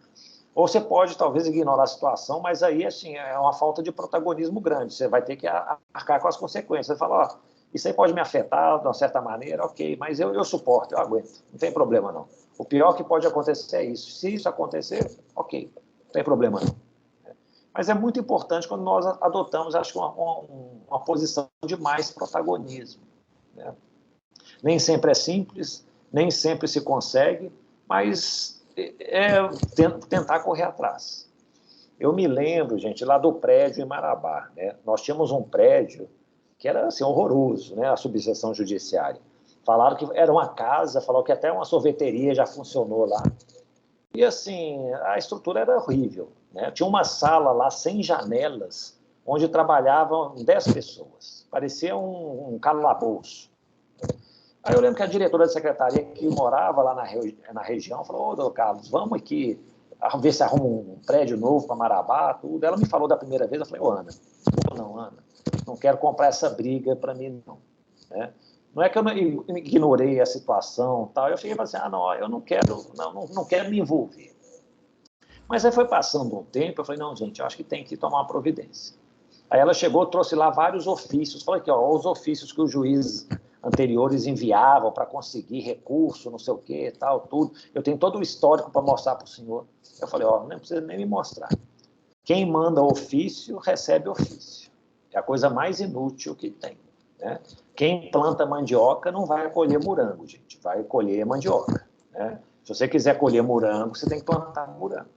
Ou você pode, talvez, ignorar a situação, mas aí, assim, é uma falta de protagonismo grande. Você vai ter que arcar com as consequências. Você fala, ó, isso aí pode me afetar de uma certa maneira, ok, mas eu suporto, eu aguento. Não tem problema, não. O pior que pode acontecer é isso. Se isso acontecer, ok, não tem problema, não. Mas é muito importante quando nós adotamos, acho que, uma posição de mais protagonismo. Né? Nem sempre é simples, nem sempre se consegue, mas tentar correr atrás. Eu me lembro, gente, lá do prédio em Marabá, né? Nós tínhamos um prédio que era assim, horroroso, né? A subseção judiciária. Falaram que era uma casa, falaram que até uma sorveteria já funcionou lá. E assim, a estrutura era horrível. Né? Tinha uma sala lá sem janelas, onde trabalhavam 10 pessoas. Parecia um calabouço. Aí eu lembro que a diretora da secretaria que morava lá na região falou, ô, doutor Carlos, vamos aqui ver se arruma um prédio novo para Marabá, tudo. Ela me falou da primeira vez, eu falei, ô, Ana, não quero comprar essa briga para mim, não. Né? Não é que eu ignorei a situação, tal. Eu cheguei e falei assim, não, eu não quero me envolver. Mas aí foi passando um tempo, eu falei, não, gente, eu acho que tem que tomar uma providência. Aí ela chegou, trouxe lá vários ofícios, falou aqui, ó, os ofícios que os juízes anteriores enviavam para conseguir recurso, não sei o que, tal, tudo. Eu tenho todo o histórico para mostrar para o senhor. Eu falei, ó, não precisa nem me mostrar. Quem manda ofício, recebe ofício. É a coisa mais inútil que tem. Né? Quem planta mandioca não vai colher morango, gente. Vai colher mandioca. Né? Se você quiser colher morango, você tem que plantar morango.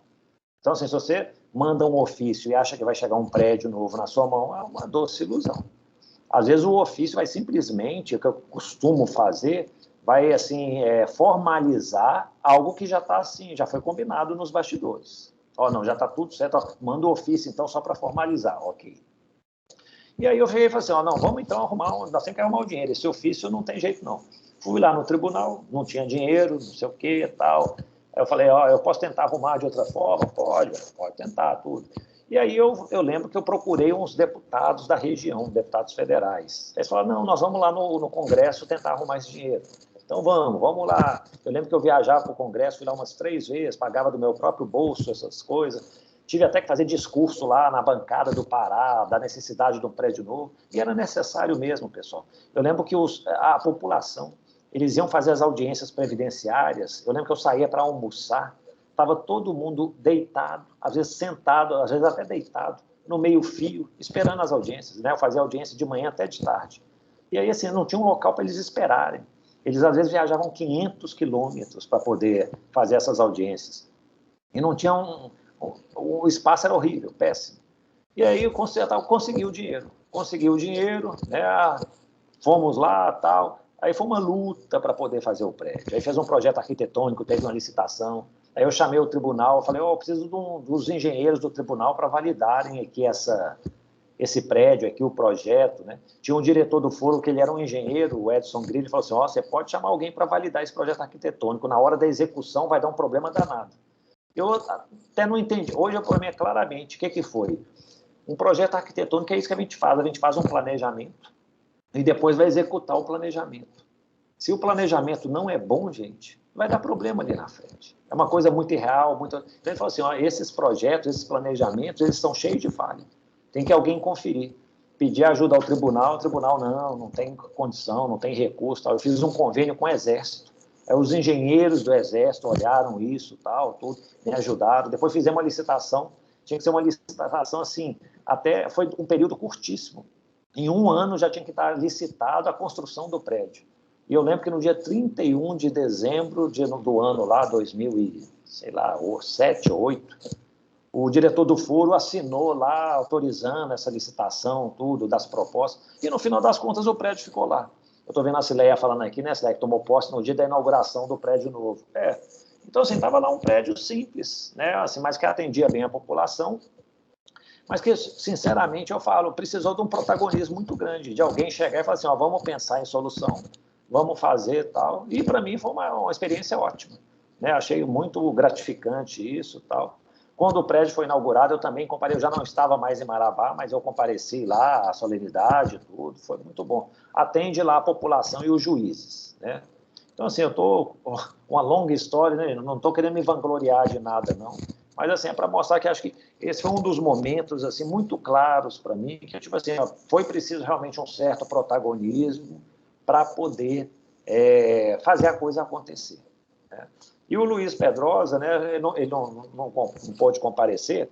Então, assim, se você manda um ofício e acha que vai chegar um prédio novo na sua mão, é uma doce ilusão. Às vezes o ofício vai simplesmente, o que eu costumo fazer, vai assim, formalizar algo que já está assim, já foi combinado nos bastidores. Ó, não, já está tudo certo, ó, manda o ofício então só para formalizar, ok. E aí eu cheguei e falei assim, ó, não, vamos então nós temos que arrumar o dinheiro, esse ofício não tem jeito não. Fui lá no tribunal, não tinha dinheiro, não sei o que e tal. Aí eu falei, ó, eu posso tentar arrumar de outra forma? Pode tentar, tudo. E aí eu lembro que eu procurei uns deputados da região, deputados federais. Eles falaram, não, nós vamos lá no Congresso tentar arrumar esse dinheiro. Então vamos lá. Eu lembro que eu viajava para o Congresso, fui lá umas 3 vezes, pagava do meu próprio bolso essas coisas. Tive até que fazer discurso lá na bancada do Pará, da necessidade de um prédio novo. E era necessário mesmo, pessoal. Eu lembro que a população, eles iam fazer as audiências previdenciárias. Eu lembro que eu saía para almoçar. Estava todo mundo deitado, às vezes sentado, às vezes até deitado, no meio-fio, esperando as audiências. Né? Eu fazia audiência de manhã até de tarde. E aí, assim, não tinha um local para eles esperarem. Eles, às vezes, viajavam 500 quilômetros para poder fazer essas audiências. E não tinha o espaço era horrível, péssimo. E aí eu consegui o dinheiro. Né? Fomos lá, tal. Aí foi uma luta para poder fazer o prédio. Aí fez um projeto arquitetônico, teve uma licitação. Aí eu chamei o tribunal, falei, eu preciso dos engenheiros do tribunal para validarem aqui esse prédio, aqui o projeto. Né? Tinha um diretor do foro que ele era um engenheiro, o Edson Grilli, ele falou assim, você pode chamar alguém para validar esse projeto arquitetônico, na hora da execução vai dar um problema danado. Eu até não entendi. Hoje, para mim, é claramente o que foi. Um projeto arquitetônico é isso que a gente faz um planejamento e depois vai executar o planejamento. Se o planejamento não é bom, gente, vai dar problema ali na frente. É uma coisa muito irreal. Então, ele falou assim, ó, esses projetos, esses planejamentos, eles estão cheios de falha. Tem que alguém conferir. Pedir ajuda ao tribunal, o tribunal não tem condição, não tem recurso. Tal. Eu fiz um convênio com o Exército. Os engenheiros do Exército olharam isso, tal, tudo, me ajudaram. Depois fizemos uma licitação. Tinha que ser uma licitação assim, até foi um período curtíssimo. Em 1 ano já tinha que estar licitado a construção do prédio. E eu lembro que no dia 31 de dezembro do ano lá, 2007, 2008, o diretor do foro assinou lá, autorizando essa licitação, tudo, das propostas, e no final das contas o prédio ficou lá. Eu estou vendo a Cileia falando aqui, né, Cileia, que tomou posse no dia da inauguração do prédio novo. Então, assim, estava lá um prédio simples, né, assim, mas que atendia bem a população, mas que, sinceramente, eu falo, precisou de um protagonismo muito grande, de alguém chegar e falar assim, ó, vamos pensar em solução, vamos fazer tal. E, para mim, foi uma experiência ótima. Né? Achei muito gratificante isso tal. Quando o prédio foi inaugurado, eu também comparei, eu já não estava mais em Marabá, mas eu compareci lá, a solenidade, tudo, foi muito bom. Atende lá a população e os juízes, né? Então, assim, eu estou com uma longa história, né? Não estou querendo me vangloriar de nada, não. Mas, assim, é para mostrar que acho que esse foi um dos momentos, assim, muito claros para mim, que, tipo assim, foi preciso realmente um certo protagonismo para poder fazer a coisa acontecer, né? E o Luiz Pedrosa, né, ele não pôde comparecer,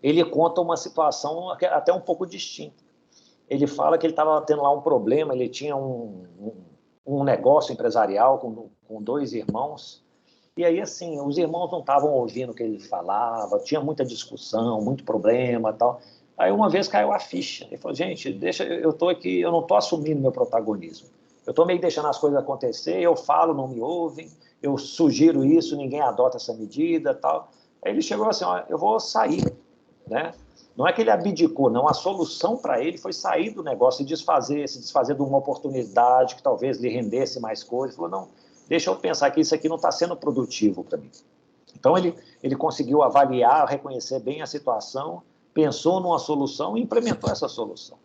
ele conta uma situação até um pouco distinta. Ele fala que ele estava tendo lá um problema, ele tinha um negócio empresarial com 2 irmãos, e aí, assim, os irmãos não estavam ouvindo o que ele falava, tinha muita discussão, muito problema e tal. Aí, uma vez caiu a ficha. Ele falou, gente, deixa, eu estou aqui, eu não estou assumindo meu protagonismo. Eu estou meio deixando as coisas acontecer, eu falo, não me ouvem, eu sugiro isso, ninguém adota essa medida tal. Aí ele chegou assim, ó, eu vou sair, né? Não é que ele abdicou, não. A solução para ele foi sair do negócio e se desfazer de uma oportunidade que talvez lhe rendesse mais coisas. Ele falou, não, deixa eu pensar que isso aqui não está sendo produtivo para mim. Então, ele conseguiu avaliar, reconhecer bem a situação, pensou numa solução e implementou essa solução.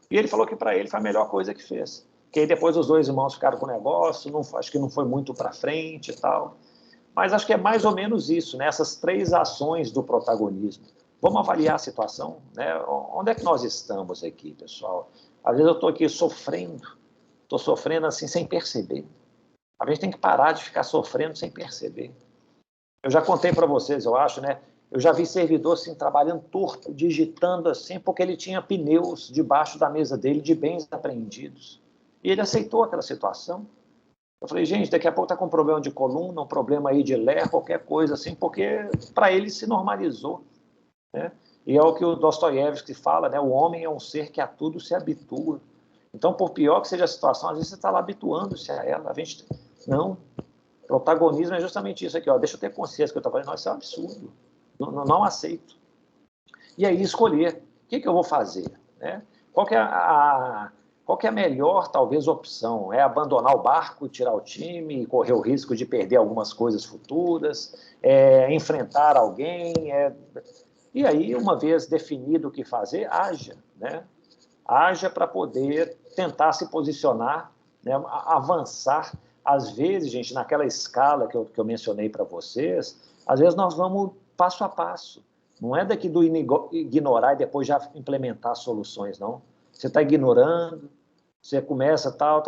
E ele falou que para ele foi a melhor coisa que fez. Que aí depois os 2 irmãos ficaram com o negócio, acho que não foi muito para frente e tal. Mas acho que é mais ou menos isso, né? Essas 3 ações do protagonismo. Vamos avaliar a situação, né? Onde é que nós estamos aqui, pessoal? Às vezes eu estou aqui estou sofrendo assim sem perceber. A gente tem que parar de ficar sofrendo sem perceber. Eu já contei para vocês, eu acho, né? Eu já vi servidor assim, trabalhando torto, digitando assim, porque ele tinha pneus debaixo da mesa dele de bens apreendidos. E ele aceitou aquela situação. Eu falei, gente, daqui a pouco está com um problema de coluna, um problema aí de ler, qualquer coisa assim, porque para ele se normalizou, né? E é o que o Dostoiévski fala, né? O homem é um ser que a tudo se habitua. Então, por pior que seja a situação, às vezes você está lá habituando-se a ela. A gente, não. Protagonismo é justamente isso aqui, ó. Deixa eu ter consciência que eu estou falando, não, isso é um absurdo. Não aceito. E aí escolher, o que eu vou fazer, né? Qual que é a melhor, talvez, opção? É abandonar o barco, tirar o time, correr o risco de perder algumas coisas futuras, enfrentar alguém, E aí, uma vez definido o que fazer, haja, né? Haja para poder tentar se posicionar, né? Avançar. Às vezes, gente, naquela escala que eu mencionei para vocês, às vezes nós vamos passo a passo. Não é daqui do ignorar e depois já implementar soluções, não. Você está ignorando, você começa tal,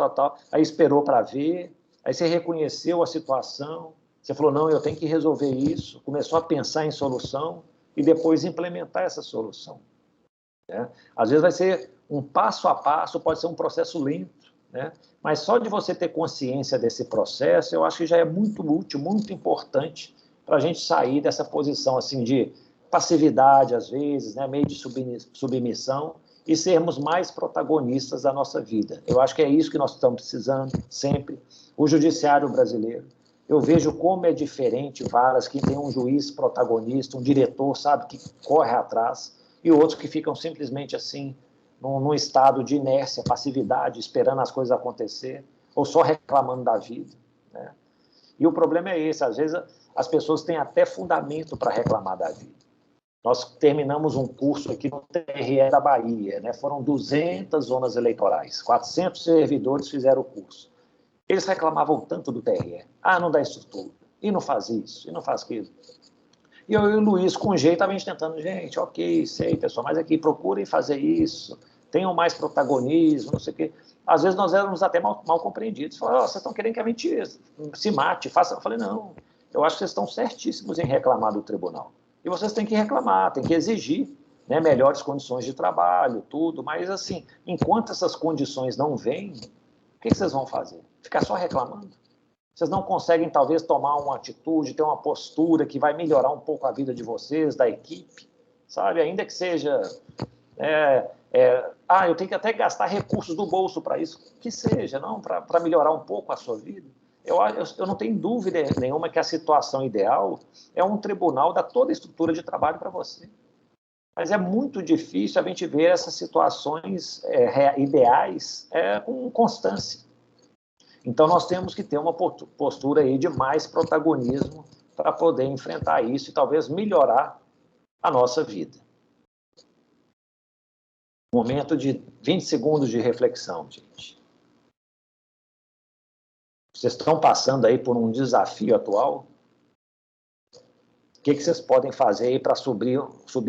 aí esperou para ver, aí você reconheceu a situação, você falou, não, eu tenho que resolver isso, começou a pensar em solução e depois implementar essa solução, né? Às vezes vai ser um passo a passo, pode ser um processo lento, né? Mas só de você ter consciência desse processo, eu acho que já é muito útil, muito importante para a gente sair dessa posição assim de passividade, às vezes, né? Meio de submissão, e sermos mais protagonistas da nossa vida. Eu acho que é isso que nós estamos precisando sempre. O judiciário brasileiro, eu vejo como é diferente varas que tem um juiz protagonista, um diretor, sabe, que corre atrás, e outros que ficam simplesmente assim, num estado de inércia, passividade, esperando as coisas acontecer, ou só reclamando da vida, né? E o problema é esse, às vezes as pessoas têm até fundamento para reclamar da vida. Nós terminamos um curso aqui no TRE da Bahia, né? Foram 200 zonas eleitorais, 400 servidores fizeram o curso. Eles reclamavam tanto do TRE. Ah, não dá estrutura, e não faz isso, e não faz aquilo. E eu e o Luiz, com jeito, a gente tentando, gente, ok, sei, pessoal, mas aqui procurem fazer isso, tenham mais protagonismo, não sei o quê. Às vezes nós éramos até mal compreendidos. Falaram, vocês estão querendo que a gente se mate, faça. Eu falei, não, eu acho que vocês estão certíssimos em reclamar do tribunal. E vocês têm que reclamar, têm que exigir, né, melhores condições de trabalho, tudo. Mas, assim, enquanto essas condições não vêm, o que vocês vão fazer? Ficar só reclamando? Vocês não conseguem, talvez, tomar uma atitude, ter uma postura que vai melhorar um pouco a vida de vocês, da equipe, sabe? Ainda que seja... eu tenho que até gastar recursos do bolso para isso, que seja, não, para melhorar um pouco a sua vida. Eu não tenho dúvida nenhuma que a situação ideal é um tribunal dar toda a estrutura de trabalho para você. Mas é muito difícil a gente ver essas situações ideais com constância. Então, nós temos que ter uma postura aí de mais protagonismo para poder enfrentar isso e talvez melhorar a nossa vida. Momento de 20 segundos de reflexão, gente. Vocês estão passando aí por um desafio atual? O que vocês podem fazer aí para subir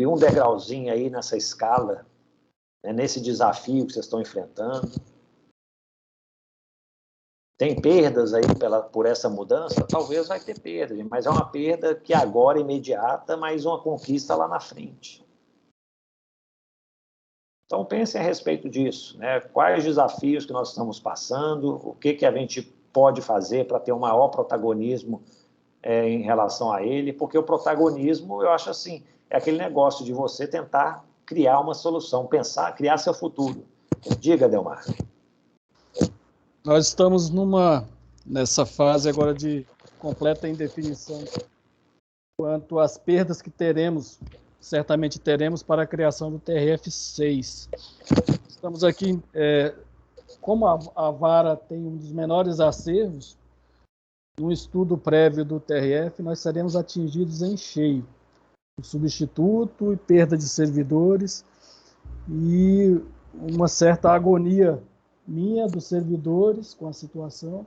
um degrauzinho aí nessa escala, né, nesse desafio que vocês estão enfrentando? Tem perdas aí por essa mudança? Talvez vai ter perda, mas é uma perda que agora é imediata, mas uma conquista lá na frente. Então, pensem a respeito disso, né? Quais desafios que nós estamos passando, o que a gente pode fazer para ter um maior protagonismo em relação a ele, porque o protagonismo, eu acho assim, é aquele negócio de você tentar criar uma solução, pensar, criar seu futuro. Diga, Delmar. Nós estamos nessa fase agora de completa indefinição quanto às perdas que certamente teremos para a criação do TRF6. Estamos aqui, como a vara tem um dos menores acervos, no estudo prévio do TRF, nós seremos atingidos em cheio. O substituto e perda de servidores e uma certa agonia minha dos servidores com a situação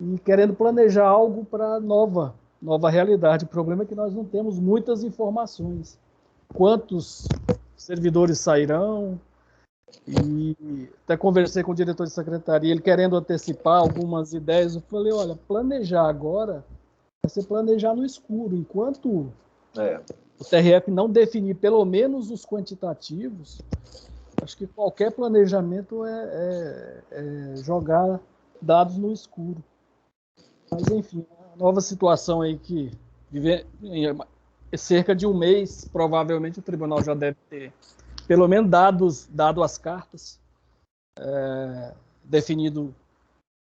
e querendo planejar algo para nova realidade. O problema é que nós não temos muitas informações. Quantos servidores sairão? E até conversei com o diretor de secretaria, ele querendo antecipar algumas ideias. Eu falei, olha, planejar agora vai ser planejar no escuro. Enquanto o TRF não definir pelo menos os quantitativos, acho que qualquer planejamento é jogar dados no escuro. Mas, enfim, a nova situação aí que cerca de um mês, provavelmente o tribunal já deve ter, pelo menos dado as cartas, definido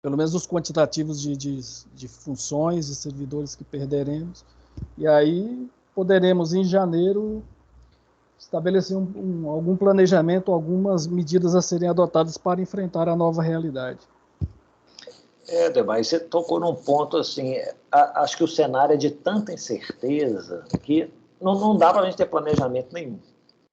pelo menos os quantitativos de funções e servidores que perderemos. E aí poderemos, em janeiro, estabelecer algum planejamento, algumas medidas a serem adotadas para enfrentar a nova realidade. Demais, você tocou num ponto assim, acho que o cenário é de tanta incerteza que não dá para a gente ter planejamento nenhum.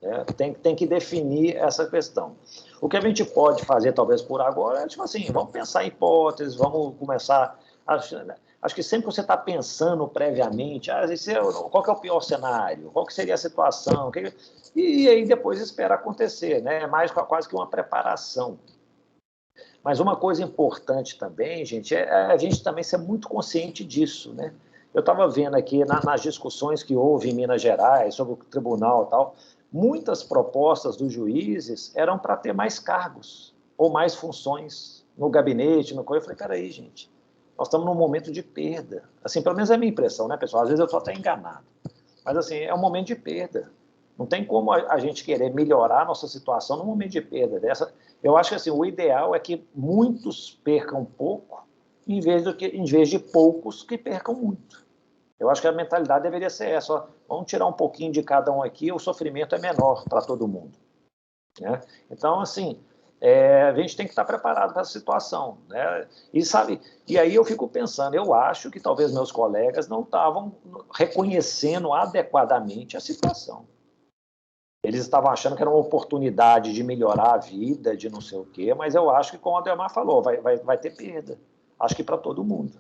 Né? Tem que definir essa questão. O que a gente pode fazer, talvez por agora, é tipo assim, vamos pensar em hipóteses, vamos começar... Acho que sempre que você está pensando previamente, qual que é o pior cenário, qual que seria a situação, e aí depois espera acontecer, né? É mais quase que uma preparação. Mas uma coisa importante também, gente, é a gente também ser muito consciente disso, né? Eu estava vendo aqui nas discussões que houve em Minas Gerais sobre o tribunal e tal, muitas propostas dos juízes eram para ter mais cargos ou mais funções no gabinete, no coisa. Eu falei, peraí, gente, nós estamos num momento de perda. Assim, pelo menos é a minha impressão, né, pessoal? Às vezes eu estou até enganado. Mas, assim, é um momento de perda. Não tem como a gente querer melhorar a nossa situação num momento de perda dessa. Eu acho que assim, o ideal é que muitos percam pouco, em vez de poucos que percam muito. Eu acho que a mentalidade deveria ser essa. Ó, vamos tirar um pouquinho de cada um aqui, o sofrimento é menor para todo mundo. Né? Então, assim, a gente tem que estar preparado para essa situação, né? E aí eu fico pensando, eu acho que talvez meus colegas não estavam reconhecendo adequadamente a situação. Eles estavam achando que era uma oportunidade de melhorar a vida, de não sei o quê, mas eu acho que, como o Ademar falou, vai ter perda. Acho que para todo mundo,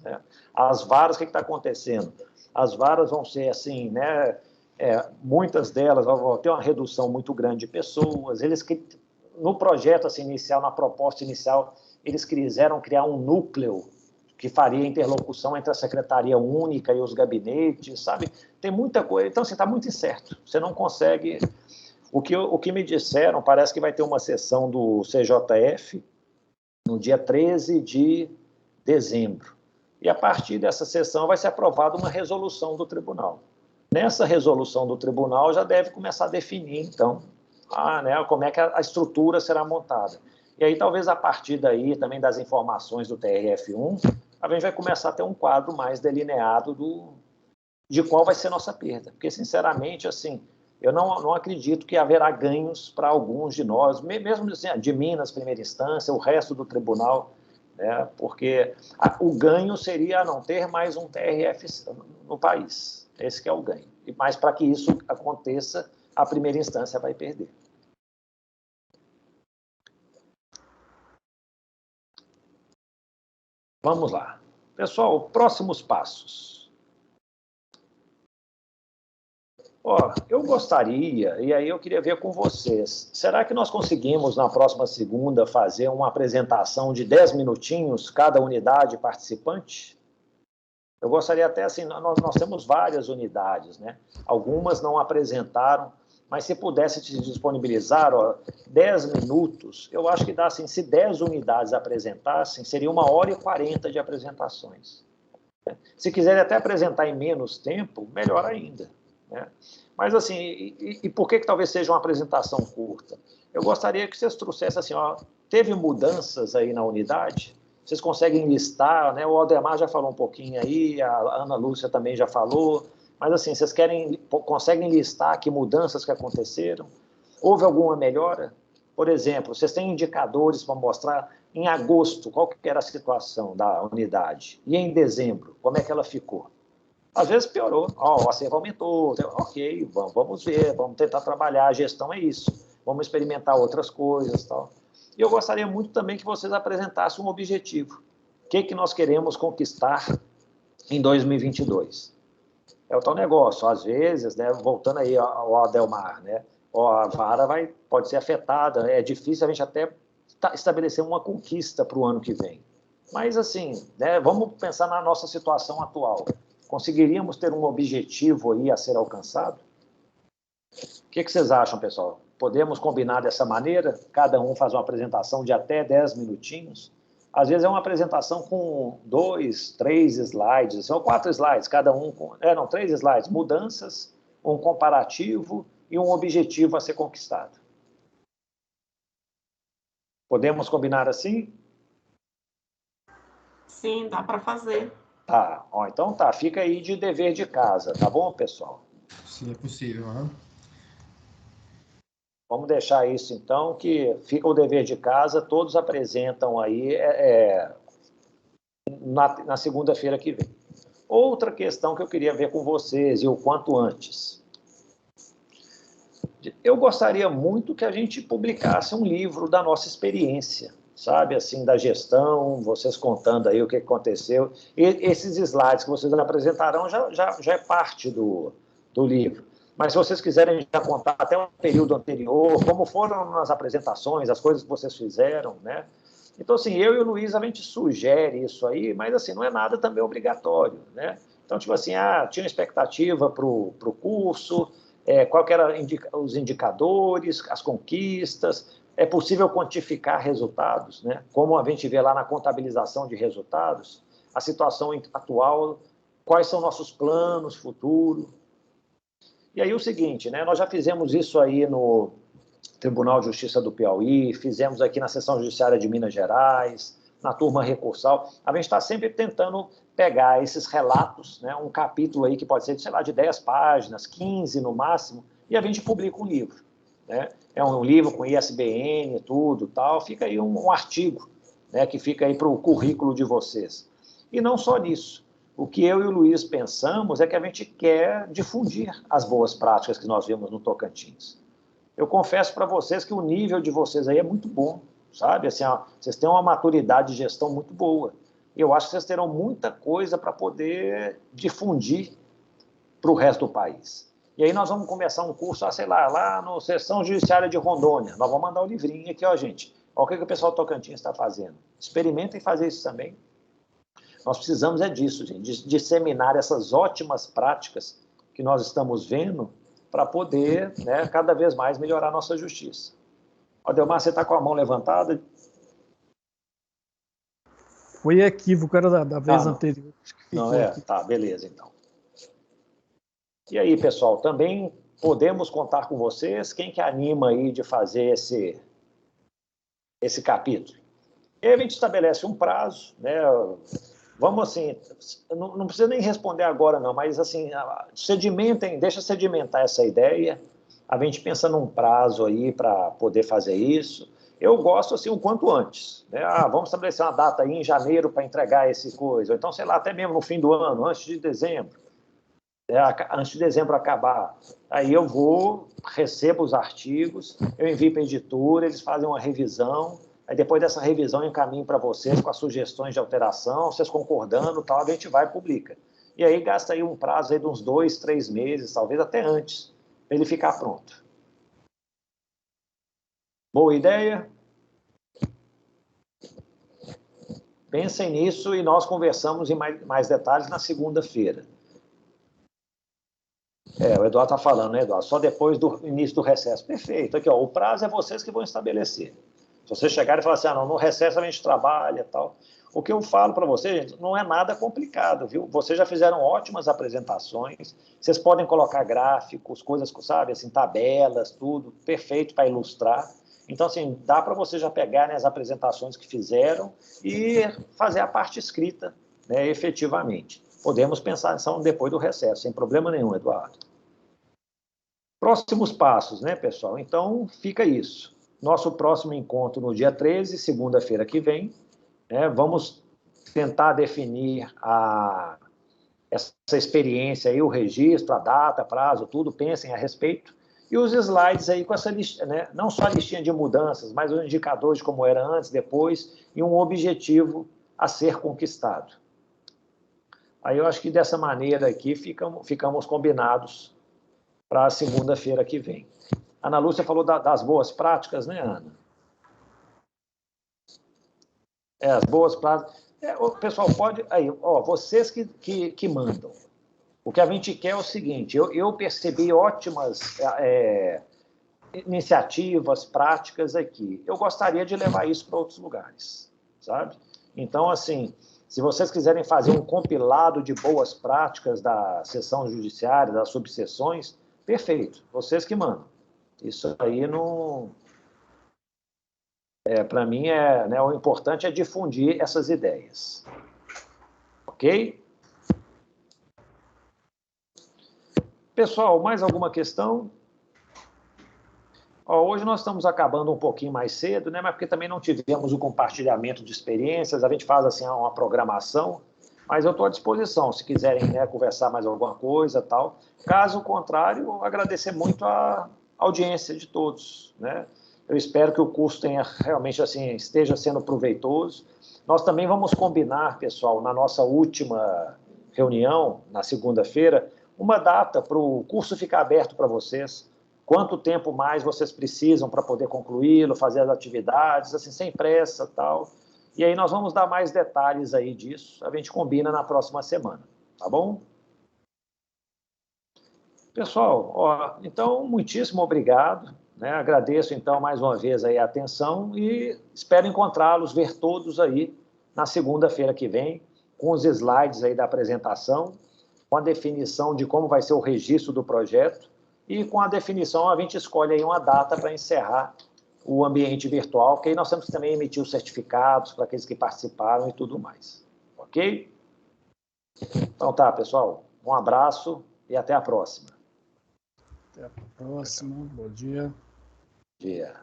né? As varas, o que está acontecendo? As varas vão ser assim, né? Muitas delas vão ter uma redução muito grande de pessoas. No projeto assim, inicial, na proposta inicial, eles quiseram criar um núcleo que faria interlocução entre a Secretaria Única e os gabinetes, sabe? Tem muita coisa. Então, assim, está muito incerto. Você não consegue... O que me disseram, parece que vai ter uma sessão do CJF no dia 13 de dezembro. E, a partir dessa sessão, vai ser aprovada uma resolução do tribunal. Nessa resolução do tribunal, já deve começar a definir, então, né, como é que a estrutura será montada. E aí, talvez, a partir daí, também das informações do TRF1, a gente vai começar a ter um quadro mais delineado de qual vai ser nossa perda. Porque, sinceramente, assim, eu não acredito que haverá ganhos para alguns de nós, mesmo assim, de Minas, primeira instância, o resto do tribunal, né, porque o ganho seria não ter mais um TRF no país. Esse que é o ganho. Mas, para que isso aconteça, a primeira instância vai perder. Vamos lá. Pessoal, próximos passos. Eu gostaria, e aí eu queria ver com vocês, será que nós conseguimos, na próxima segunda, fazer uma apresentação de 10 minutinhos, cada unidade participante? Eu gostaria até, assim, nós temos várias unidades, né? Algumas não apresentaram, mas se pudesse te disponibilizar 10 minutos, eu acho que dá, assim, se 10 unidades apresentassem, seria 1h40 de apresentações. Se quiserem até apresentar em menos tempo, melhor ainda, né? Mas, assim, e por que talvez seja uma apresentação curta? Eu gostaria que vocês trouxessem, assim, teve mudanças aí na unidade? Vocês conseguem listar, né? O Aldemar já falou um pouquinho aí, a Ana Lúcia também já falou, mas assim, vocês conseguem listar que mudanças que aconteceram? Houve alguma melhora? Por exemplo, vocês têm indicadores para mostrar em agosto qual que era a situação da unidade e em dezembro, como é que ela ficou? Às vezes piorou, o acervo aumentou, ok, vamos ver, vamos tentar trabalhar, a gestão é isso, vamos experimentar outras coisas e tal. E eu gostaria muito também que vocês apresentassem um objetivo. O que nós queremos conquistar em 2022? É o tal negócio, às vezes, né, voltando aí ao Adelmar, né, a vara pode ser afetada, é difícil a gente até estabelecer uma conquista para o ano que vem. Mas, assim, né, vamos pensar na nossa situação atual. Conseguiríamos ter um objetivo aí a ser alcançado? O que vocês acham, pessoal? Podemos combinar dessa maneira? Cada um faz uma apresentação de até 10 minutinhos? Às vezes é uma apresentação com 2, 3 slides, são 4 slides, cada um com... 3 slides, mudanças, um comparativo e um objetivo a ser conquistado. Podemos combinar assim? Sim, dá para fazer. Tá, então tá, fica aí de dever de casa, tá bom, pessoal? Sim, é possível, né? Vamos deixar isso, então, que fica o dever de casa, todos apresentam aí na segunda-feira que vem. Outra questão que eu queria ver com vocês, e o quanto antes. Eu gostaria muito que a gente publicasse um livro da nossa experiência, sabe, assim, da gestão, vocês contando aí o que aconteceu. E esses slides que vocês apresentarão já é parte do livro. Mas se vocês quiserem já contar até um período anterior, como foram as apresentações, as coisas que vocês fizeram, né? Então, assim, eu e o Luiz, a gente sugere isso aí, mas, assim, não é nada também obrigatório, né? Então, tipo assim, tinha expectativa para o curso, qual que eram os indicadores, as conquistas, é possível quantificar resultados, né? Como a gente vê lá na contabilização de resultados, a situação atual, quais são nossos planos futuros. E aí o seguinte, né, nós já fizemos isso aí no Tribunal de Justiça do Piauí, fizemos aqui na Seção Judiciária de Minas Gerais, na turma recursal. A gente está sempre tentando pegar esses relatos, né, um capítulo aí que pode ser, sei lá, de 10 páginas, 15 no máximo, e a gente publica um livro. né? É um livro com ISBN, tudo, tal. Fica aí um artigo, né, que fica aí para o currículo de vocês. E não só nisso. O que eu e o Luiz pensamos é que a gente quer difundir as boas práticas que nós vimos no Tocantins. Eu confesso para vocês que o nível de vocês aí é muito bom, sabe? Assim, ó, vocês têm uma maturidade de gestão muito boa. Eu acho que vocês terão muita coisa para poder difundir para o resto do país. E aí nós vamos começar um curso, sei lá no Seção Judiciária de Rondônia. Nós vamos mandar o livrinho aqui, ó, gente. Olha o que o pessoal do Tocantins está fazendo. Experimentem fazer isso também. Nós precisamos disso, gente, de disseminar essas ótimas práticas que nós estamos vendo para poder, né, cada vez mais melhorar a nossa justiça. Adelmar, você está com a mão levantada? Foi equívoco, era da vez anterior. Acho que não aqui. Tá, beleza, então. E aí, pessoal, também podemos contar com vocês? Quem que anima aí de fazer esse capítulo? E aí a gente estabelece um prazo, né? Vamos assim, não precisa nem responder agora não, mas assim, sedimentem, deixa sedimentar essa ideia, a gente pensa num prazo aí para poder fazer isso. Eu gosto assim o quanto antes, né? Vamos estabelecer uma data aí em janeiro para entregar esse coisa, ou então, sei lá, até mesmo no fim do ano, antes de dezembro. Antes de dezembro acabar, aí eu recebo os artigos, eu envio para a editora, eles fazem uma revisão, aí depois dessa revisão eu encaminho para vocês com as sugestões de alteração, vocês concordando, tal, a gente vai e publica. E aí gasta aí um prazo aí de uns 2, 3 meses, talvez até antes, para ele ficar pronto. Boa ideia? Pensem nisso e nós conversamos em mais detalhes na segunda-feira. O Eduardo está falando, né, Eduardo? Só depois do início do recesso. Perfeito. Aqui, ó, o prazo é vocês que vão estabelecer. Se vocês chegarem e falarem assim, não, no recesso a gente trabalha e tal. O que eu falo para vocês, gente, não é nada complicado, viu? Vocês já fizeram ótimas apresentações, vocês podem colocar gráficos, coisas, sabe, assim, tabelas, tudo, perfeito para ilustrar. Então, assim, dá para vocês já pegarem as apresentações que fizeram e fazer a parte escrita, né, efetivamente. Podemos pensar nisso depois do recesso, sem problema nenhum, Eduardo. Próximos passos, né, pessoal? Então, fica isso. Nosso próximo encontro no dia 13, segunda-feira que vem, né, vamos tentar definir essa experiência aí, o registro, a data, prazo, tudo, pensem a respeito. E os slides aí com essa lista, né, não só a listinha de mudanças, mas os indicadores de como era antes, depois, e um objetivo a ser conquistado. Aí eu acho que dessa maneira aqui ficamos combinados para a segunda-feira que vem. Ana Lúcia falou das boas práticas, né, Ana? As boas práticas. O pessoal pode... Aí, ó, vocês que mandam. O que a gente quer é o seguinte, eu percebi ótimas iniciativas, práticas aqui. Eu gostaria de levar isso para outros lugares, sabe? Então, assim, se vocês quiserem fazer um compilado de boas práticas da sessão judiciária, das subseções, perfeito, vocês que mandam. Isso aí não... para mim, né, o importante é difundir essas ideias. Ok? Pessoal, mais alguma questão? Hoje nós estamos acabando um pouquinho mais cedo, né? Mas porque também não tivemos o compartilhamento de experiências, a gente faz assim uma programação, mas eu estou à disposição, se quiserem, né, conversar mais alguma coisa, tal. Caso contrário, agradecer muito a audiência de todos, né? Eu espero que o curso tenha realmente assim, esteja sendo proveitoso. Nós também vamos combinar, pessoal, na nossa última reunião, na segunda-feira, uma data para o curso ficar aberto para vocês. Quanto tempo mais vocês precisam para poder concluí-lo, fazer as atividades, assim, sem pressa, tal. E aí nós vamos dar mais detalhes aí disso, a gente combina na próxima semana, tá bom? Pessoal, então, muitíssimo obrigado, né? Agradeço, então, mais uma vez aí a atenção e espero encontrá-los, ver todos aí na segunda-feira que vem, com os slides aí da apresentação, com a definição de como vai ser o registro do projeto, e com a definição, a gente escolhe aí uma data para encerrar o ambiente virtual, que aí nós temos que também emitir os certificados para aqueles que participaram e tudo mais. Ok? Então tá, pessoal. Um abraço e até a próxima. Até a próxima. Bom dia. dia.